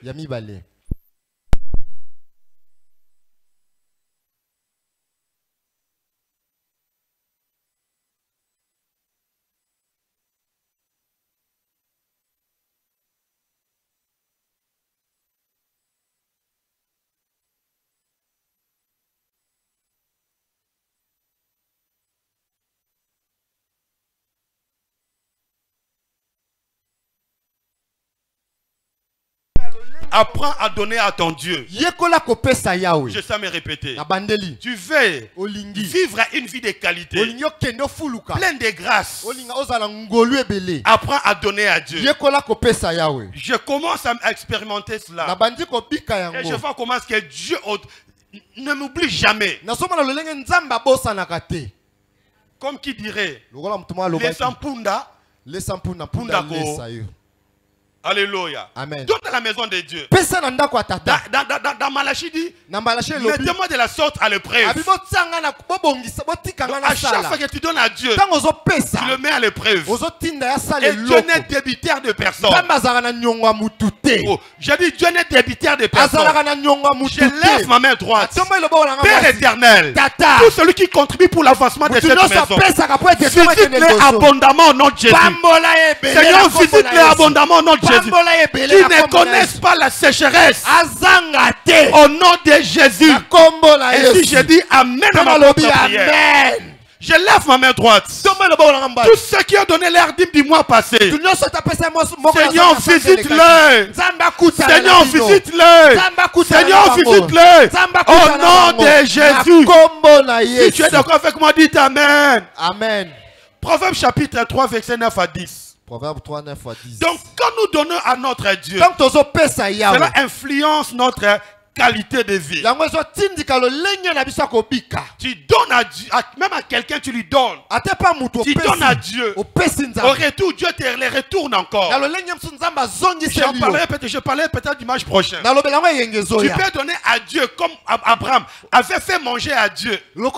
Speaker 1: apprends à donner à ton Dieu. Je sais me répéter. Tu veux vivre une vie de qualité, pleine de grâce. Apprends à donner à Dieu. Je commence à expérimenter cela. Et je vois comment est-ce que Dieu ne m'oublie jamais. Comme qui dirait, les Sampunda, Alléluia.
Speaker 2: Amen.
Speaker 1: Donne à la maison de Dieu. Dans Malachie dit, mettez-moi de la sorte à l'épreuve. À chaque fois que tu donnes à Dieu, tu le mets à l'épreuve. Et Dieu n'est débitaire de personne. Oh, j'ai dit Dieu n'est débitaire de personne. Je lève ma main droite. Père éternel, tout celui qui contribue pour l'avancement de cette maison, visite-les abondamment au nom de Jésus. Seigneur, visite-les abondamment au nom de Jésus. Qui ne connaissent pas la sécheresse. Au nom de Jésus. Et si je dis Amen à ma propre prière, Je lève ma main droite. Tous ceux qui ont donné leur dîme du mois passé. Seigneur, visite-le. Seigneur, visite-le. Seigneur, visite-le. Au nom de Jésus. Si tu es d'accord avec moi, dites Amen.
Speaker 2: Amen.
Speaker 1: Proverbe chapitre 3, verset 9 à 10.
Speaker 2: Proverbe 3, 9 à 10.
Speaker 1: Donc, quand nous donnons à notre Dieu, cela influence notre qualité de vie. Tu donnes à Dieu, même à quelqu'un, tu lui donnes. Tu donnes à Dieu. Au retour, Dieu te le retourne encore. Je parlerai peut-être dimanche prochain. Tu peux donner à Dieu comme Abraham avait fait manger à Dieu. Mais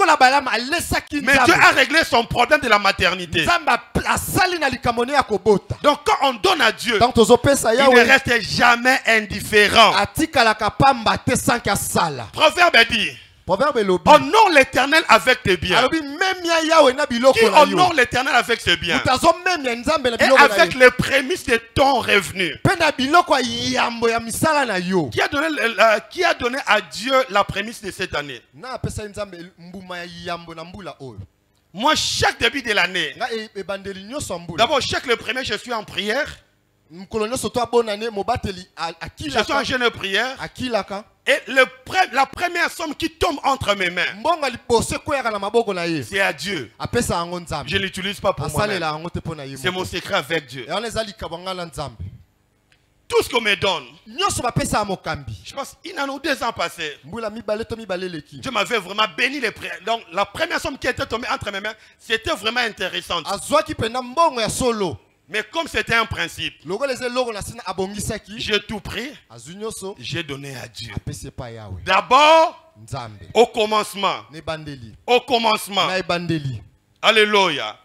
Speaker 1: Dieu a réglé son problème de la maternité. Donc quand on donne à Dieu, il ne reste jamais indifférent. Proverbe dit, honore l'Éternel avec tes biens. Qui honore l'Éternel avec ses biens? Et avec les prémices de ton revenu. Qui a donné à Dieu la prémisse de cette année? Moi, chaque début de l'année, d'abord, chaque le premier, je suis en prière. Je suis en jeûne de prière. Et la première somme qui tombe entre mes mains, c'est à Dieu. Je ne l'utilise pas pour moi. C'est mon secret avec Dieu. Tout ce qu'on me donne, je pense qu'il y en a 2 ans passés, Dieu m'avait vraiment béni les prières. Donc la première somme qui était tombée entre mes mains, c'était vraiment intéressante. Mais comme c'était un principe, j'ai tout pris, j'ai donné à Dieu. D'abord, au commencement. Alléluia.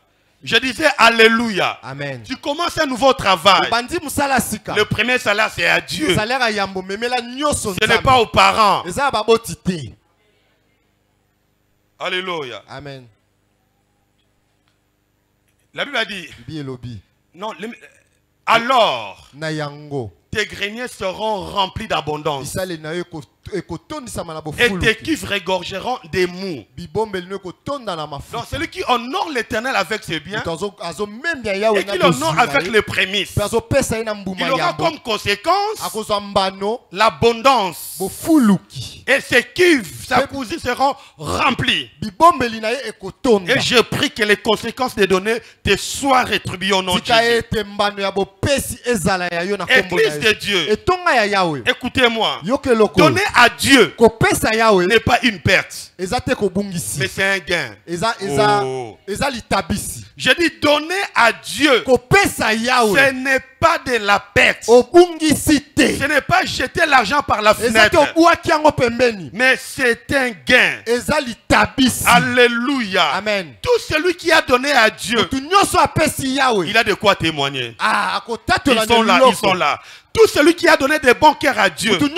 Speaker 1: Je disais Alléluia.
Speaker 2: Amen.
Speaker 1: Tu commences un nouveau travail. Le premier salaire, c'est à Dieu. Ce n'est pas aux parents. Alléluia.
Speaker 2: Amen.
Speaker 1: La Bible a dit, non, alors, tes greniers seront remplis d'abondance. Et tes cuves regorgeront des mous. Donc celui qui honore l'Éternel avec ses biens et qui l'honore avec les prémices, il aura comme conséquence l'abondance. Et ses cuves, sa cousine seront remplies. Et je prie que les conséquences des données te soient rétribuées au nom de Jésus. Église de Dieu, écoutez-moi. Donner à Dieu n'est pas une perte, mais c'est un gain. Oh. Je dis donner à Dieu, ce n'est pas de la perte. Ce n'est pas jeter l'argent par la fenêtre, mais c'est un gain. Alléluia.
Speaker 2: Amen.
Speaker 1: Tout celui qui a donné à Dieu, il a de quoi témoigner. Ils sont là. Tout celui qui a donné des bons cœurs à Dieu, ils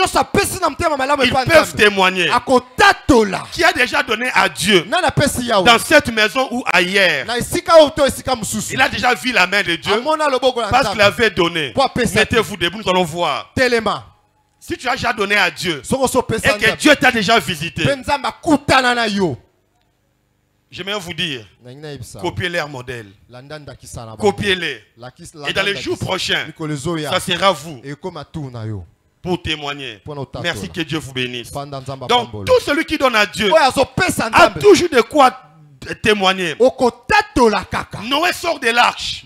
Speaker 1: peuvent témoigner. Qui a déjà donné à Dieu dans cette maison ou ailleurs, il a déjà vu la main de Dieu parce qu'il avait donné. Mettez-vous debout, nous allons voir. Si tu as déjà donné à Dieu et que Dieu t'a déjà visité, j'aimerais vous dire, copiez leur modèle. Copiez-les. Et dans les jours prochains, ça sera vous pour témoigner. Merci, que Dieu vous bénisse. Donc, tout celui qui donne à Dieu a toujours de quoi témoigner. Noé sort de l'arche.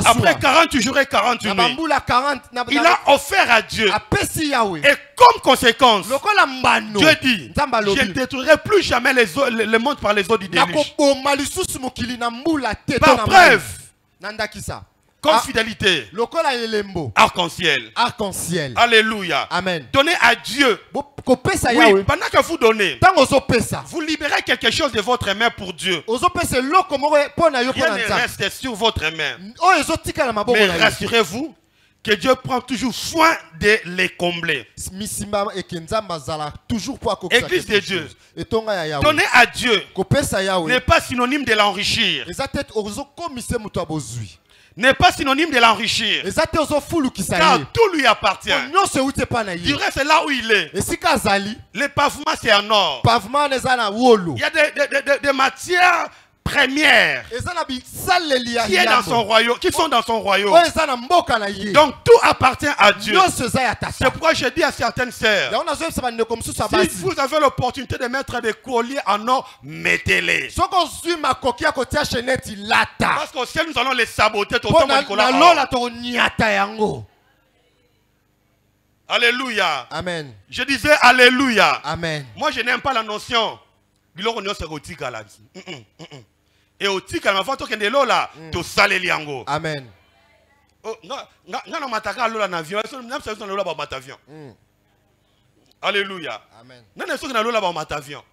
Speaker 1: Après 40 jours et 40 nuits, il a offert à Dieu. Et comme conséquence, Dieu dit, je ne détruirai plus jamais le monde par les eaux du déluge. Par preuve, comme fidélité, arc-en-ciel. Alléluia.
Speaker 2: Amen.
Speaker 1: Donnez à Dieu. Oui, pendant que vous donnez, vous libérez quelque chose de votre main pour Dieu. Rien ne reste sur votre main. Mais rassurez-vous que Dieu prend toujours soin de les combler. Église de Dieu, donner à Dieu n'est pas synonyme de l'enrichir. N'est pas synonyme de l'enrichir. Car tout lui appartient. Du reste, c'est là où il est. Le pavement, c'est en or. Il y a des matières premières qui est dans son royaume, qui sont dans son royaume. Donc tout appartient à Dieu. C'est pourquoi je dis à certaines sœurs, si vous avez l'opportunité de mettre des colliers en or, mettez-les. Parce qu'au ciel, nous allons les saboter totalement. Alléluia.
Speaker 2: Amen.
Speaker 1: Je disais Alléluia.
Speaker 2: Amen.
Speaker 1: Moi, je n'aime pas la notion. Et au tika, ma photo kende lola, to sale liango.
Speaker 2: Amen.
Speaker 1: Oh, non, mataka lola na avion. Même ça, lola ba matavion. Alléluia.
Speaker 2: Amen.
Speaker 1: Non, non, ça lola ba matavion.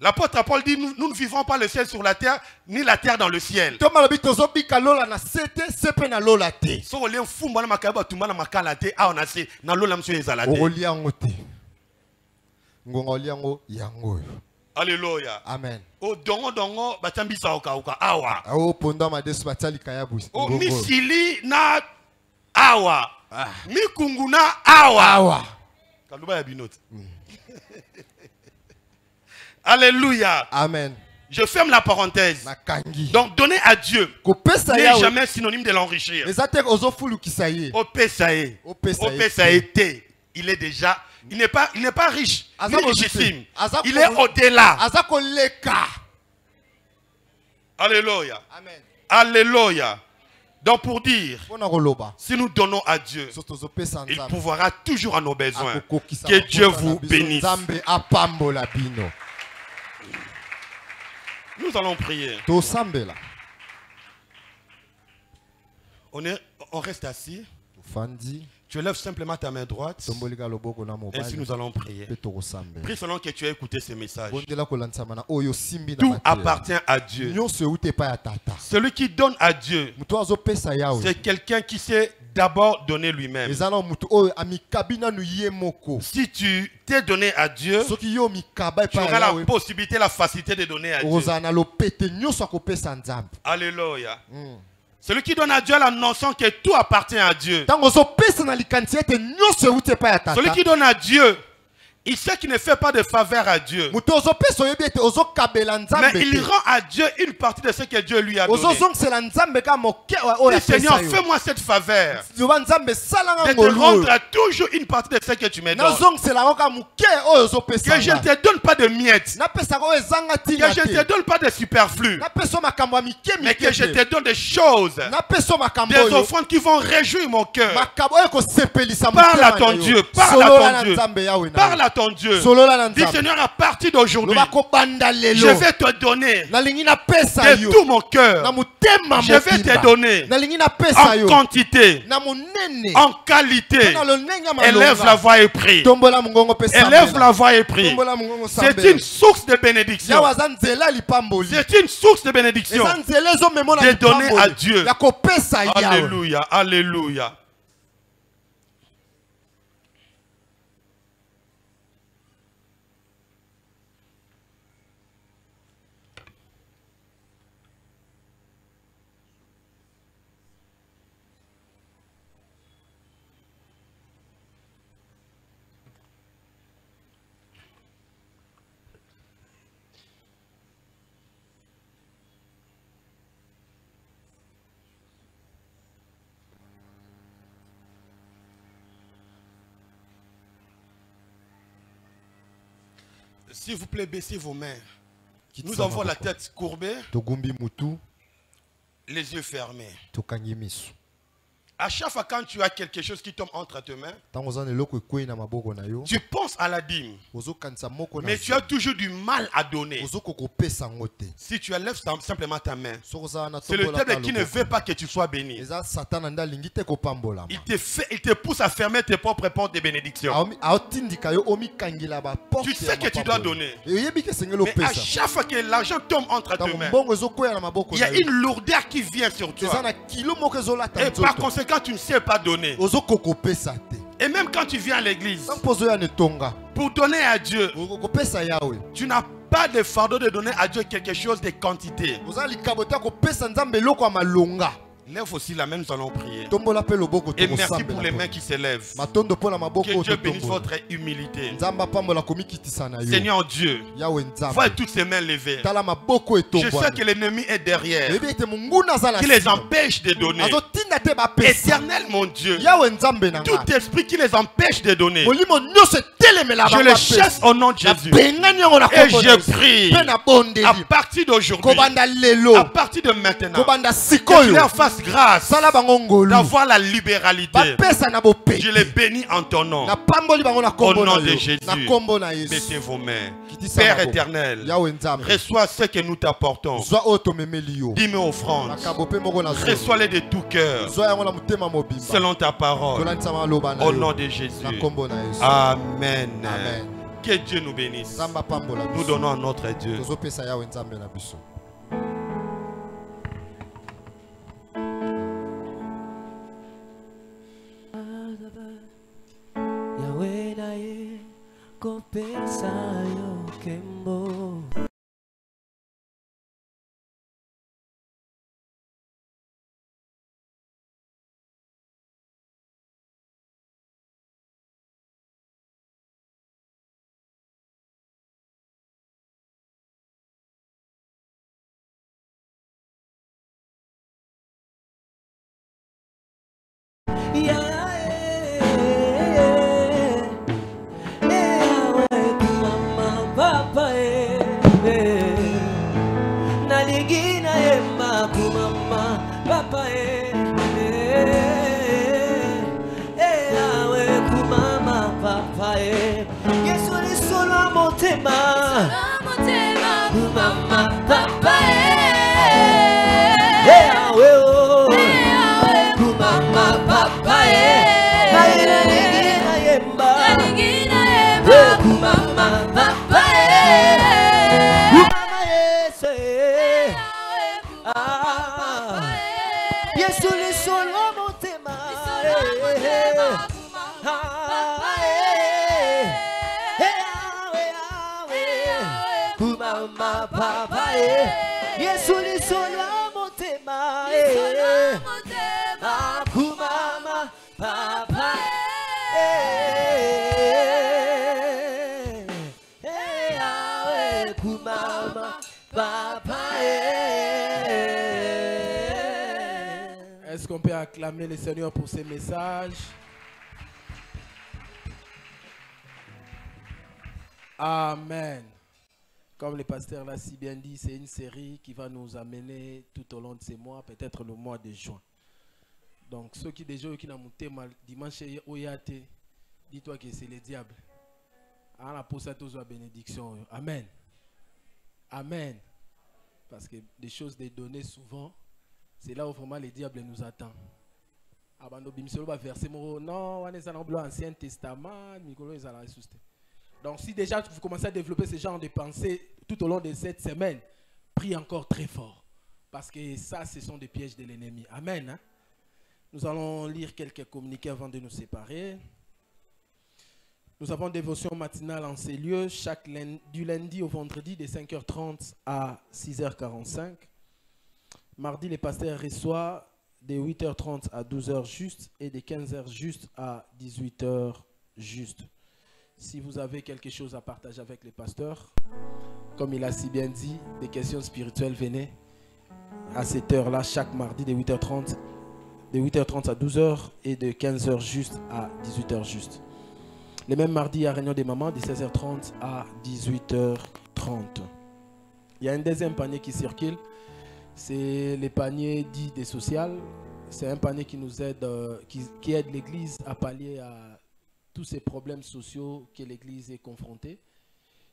Speaker 1: L'apôtre Paul dit, nous ne vivons pas le ciel sur la terre, ni la terre dans le ciel. Si alléluia.
Speaker 2: Amen.
Speaker 1: O dongo dongo batambisa oka awa.
Speaker 2: O ponda madesu batali kayabu.
Speaker 1: O misili na awa. Mikunguna awa.
Speaker 2: Awa.
Speaker 1: Kaluba ya binoti. Alléluia.
Speaker 2: Amen.
Speaker 1: Je ferme la parenthèse. Donc donner à Dieu n'est jamais synonyme de l'enrichir. Il est déjà, il n'est pas riche, ni richissime. Il est au-delà. Alléluia.
Speaker 2: Amen.
Speaker 1: Alléluia. Donc pour dire, si nous donnons à Dieu, il pourvoira toujours à nos besoins. Que Dieu vous bénisse. Nous allons prier. On reste assis. Tu lèves simplement ta main droite. Ainsi nous allons prier. Prie selon que tu as écouté ce message. Tout appartient à Dieu. Celui qui donne à Dieu, c'est quelqu'un qui sait d'abord donner lui-même. Si tu t'es donné à Dieu, tu auras la possibilité, la facilité de donner à Dieu. Alléluia. Celui qui donne à Dieu a la notion que tout appartient à Dieu. Celui qui donne à Dieu, il sait qu'il ne fait pas de faveur à Dieu. Mais il rend à Dieu une partie de ce que Dieu lui a donné. Seigneur, fais-moi cette faveur de te rendre toujours une partie de ce que tu me donnes. Que je ne te donne pas de miettes. Que je ne te donne pas de superflu. Mais que je te donne des choses, des offrandes qui vont réjouir mon cœur. Parle à ton Dieu. Parle à ton Dieu. Parle à ton Dieu. Dis Seigneur, à partir d'aujourd'hui, je vais te donner de tout mon cœur. Je vais te donner en quantité, en qualité. Élève la voix et prie. Élève la voix et prie. C'est une source de bénédiction. C'est une source de bénédiction de donner à Dieu. Alléluia. Alléluia. S'il vous plaît, baissez vos mains. Nous avons la tête courbée, les yeux fermés. À chaque fois quand tu as quelque chose qui tombe entre tes mains, tu penses à la dîme, mais tu as toujours du mal à donner. Si tu enlèves simplement ta main, c'est le diable qui ne veut pas que tu sois béni. Il te pousse à fermer tes propres portes de bénédiction. Tu sais que tu dois donner, mais à chaque fois que l'argent tombe entre tes mains, il y a une lourdeur qui vient sur toi. Et par conséquent, tu ne sais pas donner. Et même quand tu viens à l'église, pour donner à Dieu, tu n'as pas de fardeau de donner à Dieu quelque chose de quantité. Lève aussi la main, nous allons prier.
Speaker 2: Tombola pe loboko
Speaker 1: Et
Speaker 2: to
Speaker 1: merci pour les mains qui s'élèvent.
Speaker 2: Matondo po na maboko
Speaker 1: Que Dieu
Speaker 2: to
Speaker 1: bénisse
Speaker 2: tombola.
Speaker 1: votre humilité.
Speaker 2: Nzamba pambola komikitisa na yo.
Speaker 1: Seigneur Dieu,
Speaker 2: Yawe nzamba.
Speaker 1: vois toutes ces mains levées.
Speaker 2: Tala maboko
Speaker 1: Je
Speaker 2: etombola.
Speaker 1: sais que l'ennemi est derrière,
Speaker 2: Ebi ete munguna za na
Speaker 1: qui les
Speaker 2: sima.
Speaker 1: empêche de donner.
Speaker 2: Azo tinda te ba pesa.
Speaker 1: Éternel mon Dieu,
Speaker 2: Yawe nzambe na nga.
Speaker 1: tout esprit qui les empêche de donner,
Speaker 2: Molimo nyose telemela
Speaker 1: je
Speaker 2: ba
Speaker 1: les
Speaker 2: pesa.
Speaker 1: chasse au nom de Jésus.
Speaker 2: Bengani yango na
Speaker 1: Et
Speaker 2: kombo na
Speaker 1: je
Speaker 2: Yesu.
Speaker 1: prie,
Speaker 2: Pe na bondeli.
Speaker 1: à partir d'aujourd'hui,
Speaker 2: Kobanda lelo.
Speaker 1: à partir de maintenant,
Speaker 2: Kobanda
Speaker 1: que tu
Speaker 2: sikoyo.
Speaker 1: leur fasses grâce
Speaker 2: Sala bango ngolu.
Speaker 1: d'avoir la libéralité.
Speaker 2: Ba pesa na bo pe.
Speaker 1: Je les bénis en ton nom.
Speaker 2: Na pamboli bango na
Speaker 1: Au
Speaker 2: kombo na
Speaker 1: nom de
Speaker 2: yo.
Speaker 1: Jésus,
Speaker 2: Na kombo na Yesu.
Speaker 1: mettez vos mains.
Speaker 2: Kitisa
Speaker 1: Père
Speaker 2: maboko.
Speaker 1: éternel,
Speaker 2: Yawe nzambe.
Speaker 1: reçois ce que nous t'apportons.
Speaker 2: Zwa oto memeli yo.
Speaker 1: Dis-moi offrande.
Speaker 2: Makabo pe moko na zwa.
Speaker 1: Reçois-les de tout cœur,
Speaker 2: Zwa yango na mutema mobimba.
Speaker 1: selon ta parole.
Speaker 2: Tolandisa maloba na
Speaker 1: Au
Speaker 2: yo.
Speaker 1: nom de Jésus.
Speaker 2: Na kombo na Yesu.
Speaker 1: Amen.
Speaker 2: Amen.
Speaker 1: Que Dieu nous bénisse.
Speaker 2: Nzamba pambola
Speaker 1: Nous
Speaker 2: biso.
Speaker 1: donnons à notre Dieu.
Speaker 2: Tozopesa yawe nzambe na biso.
Speaker 3: Yahweh naye kopesa yo kembo.
Speaker 4: Est-ce qu'on peut acclamer le Seigneur pour ces messages? Amen. Comme le pasteur l'a si bien dit, c'est une série qui va nous amener tout au long de ces mois, peut-être le mois de juin. Donc, ceux qui déjà qui n'ont mal dimanche oyate, dis-toi que c'est le diable. On a pour ça tous la bénédiction. Amen. Amen. Parce que des choses des données souvent, c'est là où vraiment le diable nous attend. Non, on est dans l'Ancien Testament, donc si déjà vous commencez à développer ce genre de pensée tout au long de cette semaine, prie encore très fort. Parce que ça, ce sont des pièges de l'ennemi. Amen. Hein? Nous allons lire quelques communiqués avant de nous séparer. Nous avons dévotion matinale en ces lieux, du lundi au vendredi de 5h30 à 6h45. Mardi, les pasteurs reçoivent de 8h30 à 12h juste et de 15h juste à 18h juste. Si vous avez quelque chose à partager avec les pasteurs, comme il a si bien dit, des questions spirituelles, venez à cette heure-là, chaque mardi de 8h30 à 12h et de 15h juste à 18h juste. Le même mardi, il y a réunion des mamans de 16h30 à 18h30. Il y a un deuxième panier qui circule. C'est le panier dit des sociales. C'est un panier qui nous aide, qui aide l'Église à pallier à tous ces problèmes sociaux que l'Église est confrontée.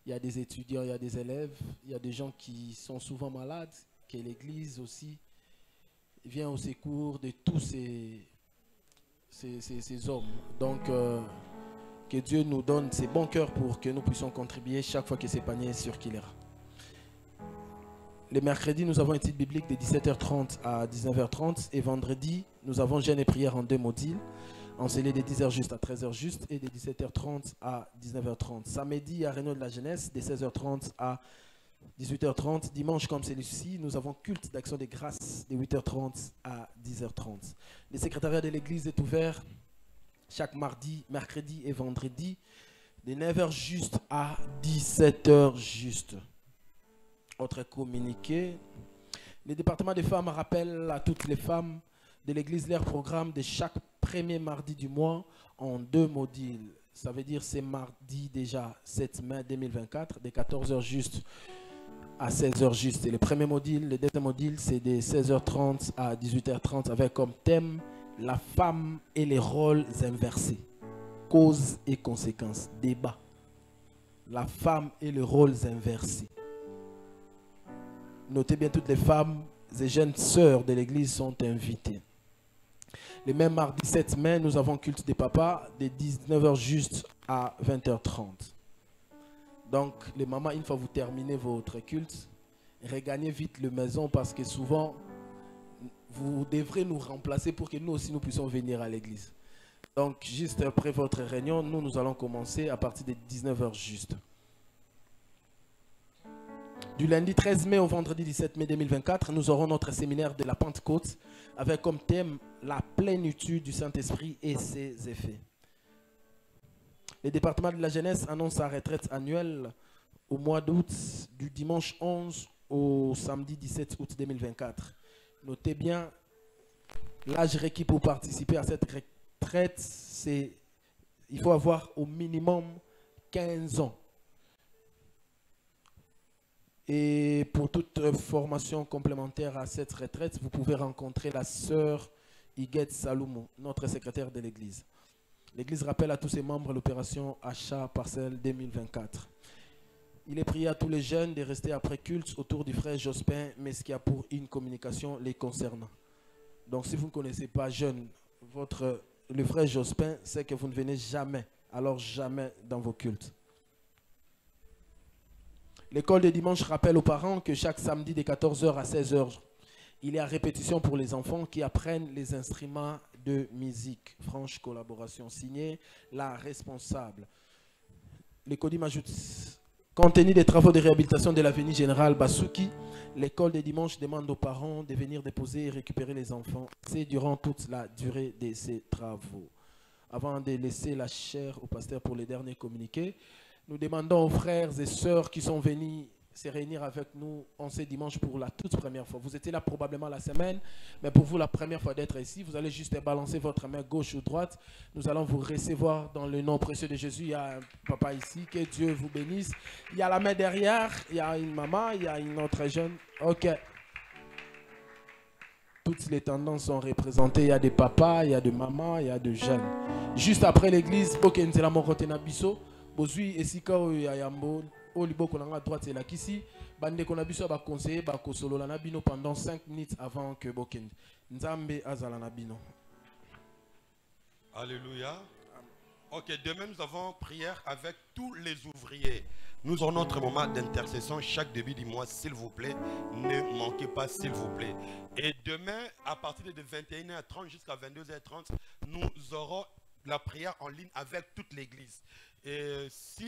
Speaker 4: Il y a des étudiants, il y a des élèves, il y a des gens qui sont souvent malades, que l'Église aussi vient au secours de tous ces hommes. Donc, que Dieu nous donne ses bons cœurs pour que nous puissions contribuer chaque fois que ces paniers circulera. Le mercredi, nous avons une étude biblique de 17h30 à 19h30. Et vendredi, nous avons jeûne et prière en 2 modules. Enseigné de 10h juste à 13h juste et de 17h30 à 19h30. Samedi, il y a réunion de la jeunesse de 16h30 à 18h30. Dimanche comme celui-ci, nous avons culte d'action des grâces de 8h30 à 10h30. Le secrétariat de l'église est ouvert chaque mardi, mercredi et vendredi de 9h juste à 17h juste. Autre communiqué. Le département des femmes rappelle à toutes les femmes de l'église leur programme de chaque premier mardi du mois en 2 modules. Ça veut dire c'est mardi déjà 7 mai 2024 de 14h juste à 16h juste. Et le premier module, le deuxième module, c'est de 16h30 à 18h30 avec comme thème la femme et les rôles inversés. Causes et conséquences. Débat. La femme et les rôles inversés. Notez bien, toutes les femmes et jeunes sœurs de l'église sont invitées. Le même mardi 7 mai, nous avons culte des papas de 19h juste à 20h30. Donc, les mamans, une fois vous terminez votre culte, regagnez vite la maison parce que souvent, vous devrez nous remplacer pour que nous aussi nous puissions venir à l'église. Donc, juste après votre réunion, nous allons commencer à partir de 19h juste. Du lundi 13 mai au vendredi 17 mai 2024, nous aurons notre séminaire de la Pentecôte avec comme thème la plénitude du Saint-Esprit et ses effets. Le département de la jeunesse annonce sa retraite annuelle au mois d'août, du dimanche 11 au samedi 17 août 2024. Notez bien, l'âge requis pour participer à cette retraite, il faut avoir au minimum 15 ans. Et pour toute formation complémentaire à cette retraite, vous pouvez rencontrer la sœur Iguette Saloumou, notre secrétaire de l'église. L'église rappelle à tous ses membres l'opération Achat Parcelle 2024. Il est prié à tous les jeunes de rester après culte autour du frère Jospin, mais ce qui a pour une communication les concernant. Donc si vous ne connaissez pas jeune, le frère Jospin, c'est que vous ne venez jamais, alors jamais dans vos cultes. L'école de dimanche rappelle aux parents que chaque samedi de 14h à 16h, il y a répétition pour les enfants qui apprennent les instruments de musique. Franche collaboration signée la responsable. Le CODIM ajoute, compte tenu des travaux de réhabilitation de l'avenue Général Bassouki, l'école de dimanche demande aux parents de venir déposer et récupérer les enfants. C'est durant toute la durée de ces travaux. Avant de laisser la chaire au pasteur pour les derniers communiqués, nous demandons aux frères et sœurs qui sont venus se réunir avec nous en ce dimanche pour la toute première fois. Vous étiez là probablement la semaine, mais pour vous, la première fois d'être ici, vous allez juste balancer votre main gauche ou droite. Nous allons vous recevoir dans le nom précieux de Jésus. Il y a un papa ici, que Dieu vous bénisse. Il y a la main derrière, il y a une maman, il y a une autre jeune. Ok. Toutes les tendances sont représentées. Il y a des papas, il y a des mamans, il y a des jeunes. Juste après l'église, Bokenzela Morotena Biso. Bozui esika oyo yambo oliboko nanga droite et la kisi bande kona biso ba conseiller ba kosolola na bino pendant 5 minutes avant que bokende nzambe azala na bino.
Speaker 1: Alléluia. Ok, demain nous avons prière avec tous les ouvriers. Nous aurons notre moment d'intercession chaque début du mois, s'il vous plaît. Ne manquez pas, s'il vous plaît. Et demain, à partir de 21h30 jusqu'à 22h30, nous aurons la prière en ligne avec toute l'église. Et si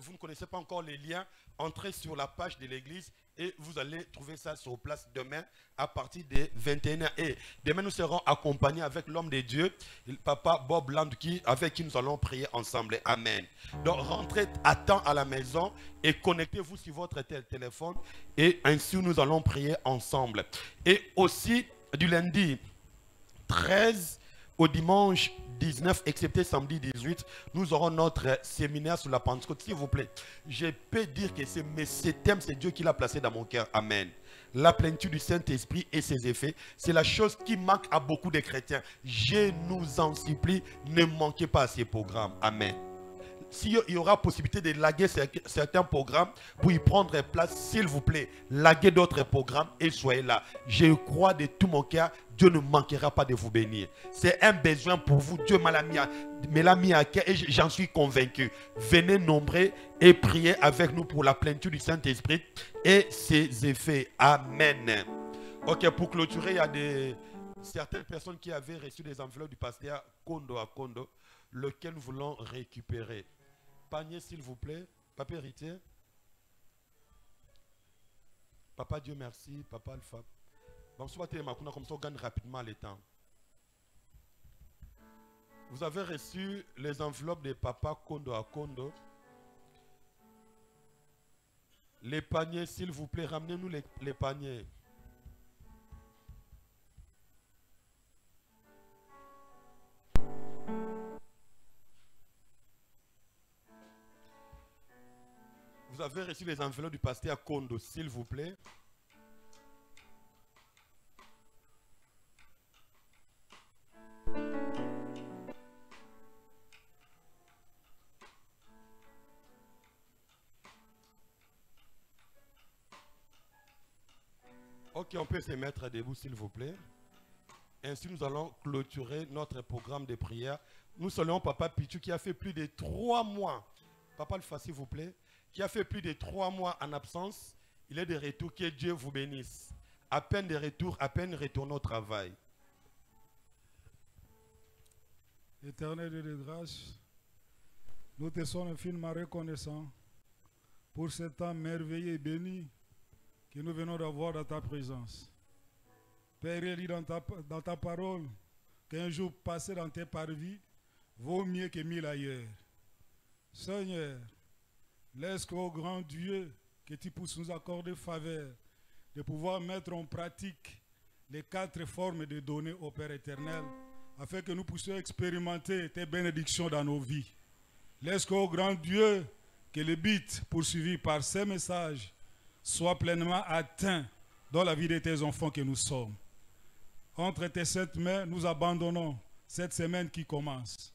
Speaker 1: vous ne connaissez pas encore les liens, entrez sur la page de l'église et vous allez trouver ça sur place demain à partir de 21h. Et demain nous serons accompagnés avec l'homme de Dieu, le papa Bob Landki, avec qui nous allons prier ensemble. Amen. Donc rentrez à temps à la maison et connectez-vous sur votre téléphone et ainsi nous allons prier ensemble. Et aussi du lundi 13 au dimanche 19, excepté samedi 18, nous aurons notre séminaire sur la Pentecôte. S'il vous plaît, je peux dire que ce thème, c'est Dieu qui l'a placé dans mon cœur. Amen. La plénitude du Saint-Esprit et ses effets, c'est la chose qui manque à beaucoup de chrétiens. Je nous en supplie, ne manquez pas à ces programmes. Amen. S'il y aura possibilité de laguer certains programmes pour y prendre place, s'il vous plaît, laguez d'autres programmes et soyez là. Je crois de tout mon cœur, Dieu ne manquera pas de vous bénir. C'est un besoin pour vous. Dieu me l'a mis à cœur et j'en suis convaincu. Venez nombreux et priez avec nous pour la plénitude du Saint-Esprit et ses effets. Amen. Ok, pour clôturer, il y a certaines personnes qui avaient reçu des enveloppes du pasteur Kondo à Kondo, lequel nous voulons récupérer. Panier, s'il vous plaît. Papier héritier. Papa Dieu merci, Papa Alpha. Bon, soit comme ça on gagne rapidement le temps. Vous avez reçu les enveloppes de Papa Kondo à Kondo. Les paniers, s'il vous plaît, ramenez-nous les paniers. Vous avez reçu les enveloppes du pasteur Kondo, s'il vous plaît. Ok, on peut se mettre debout, s'il vous plaît. Ainsi, nous allons clôturer notre programme de prière. Nous saluons Papa Pichu qui a fait plus de 3 mois. Papa Alpha, s'il vous plaît. Qui a fait plus de 3 mois en absence. Il est de retour. Que Dieu vous bénisse. À peine de retour, à peine retourné au travail.
Speaker 5: Éternel Dieu de grâce, nous te sommes infiniment reconnaissants pour ce temps merveilleux et béni que nous venons d'avoir dans ta présence. Père, il dit dans ta parole qu'un jour passé dans tes parvis vaut mieux que 1000 ailleurs. Seigneur, laisse qu'au grand Dieu que tu puisses nous accorder faveur de pouvoir mettre en pratique les 4 formes de données au Père éternel afin que nous puissions expérimenter tes bénédictions dans nos vies. Laisse qu'au grand Dieu que le but poursuivi par ces messages soit pleinement atteint dans la vie de tes enfants que nous sommes. Entre tes saintes mains, nous abandonnons cette semaine qui commence.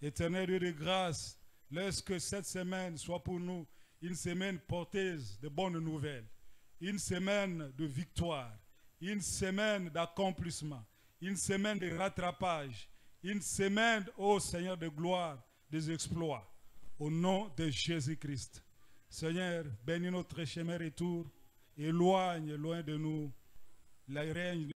Speaker 5: Éternel Dieu de grâce, laisse que cette semaine soit pour nous une semaine porteuse de bonnes nouvelles, une semaine de victoire, une semaine d'accomplissement, une semaine de rattrapage, une semaine, ô Seigneur de gloire, des exploits. Au nom de Jésus-Christ. Seigneur, bénis notre chemin retour, éloigne loin de nous la règne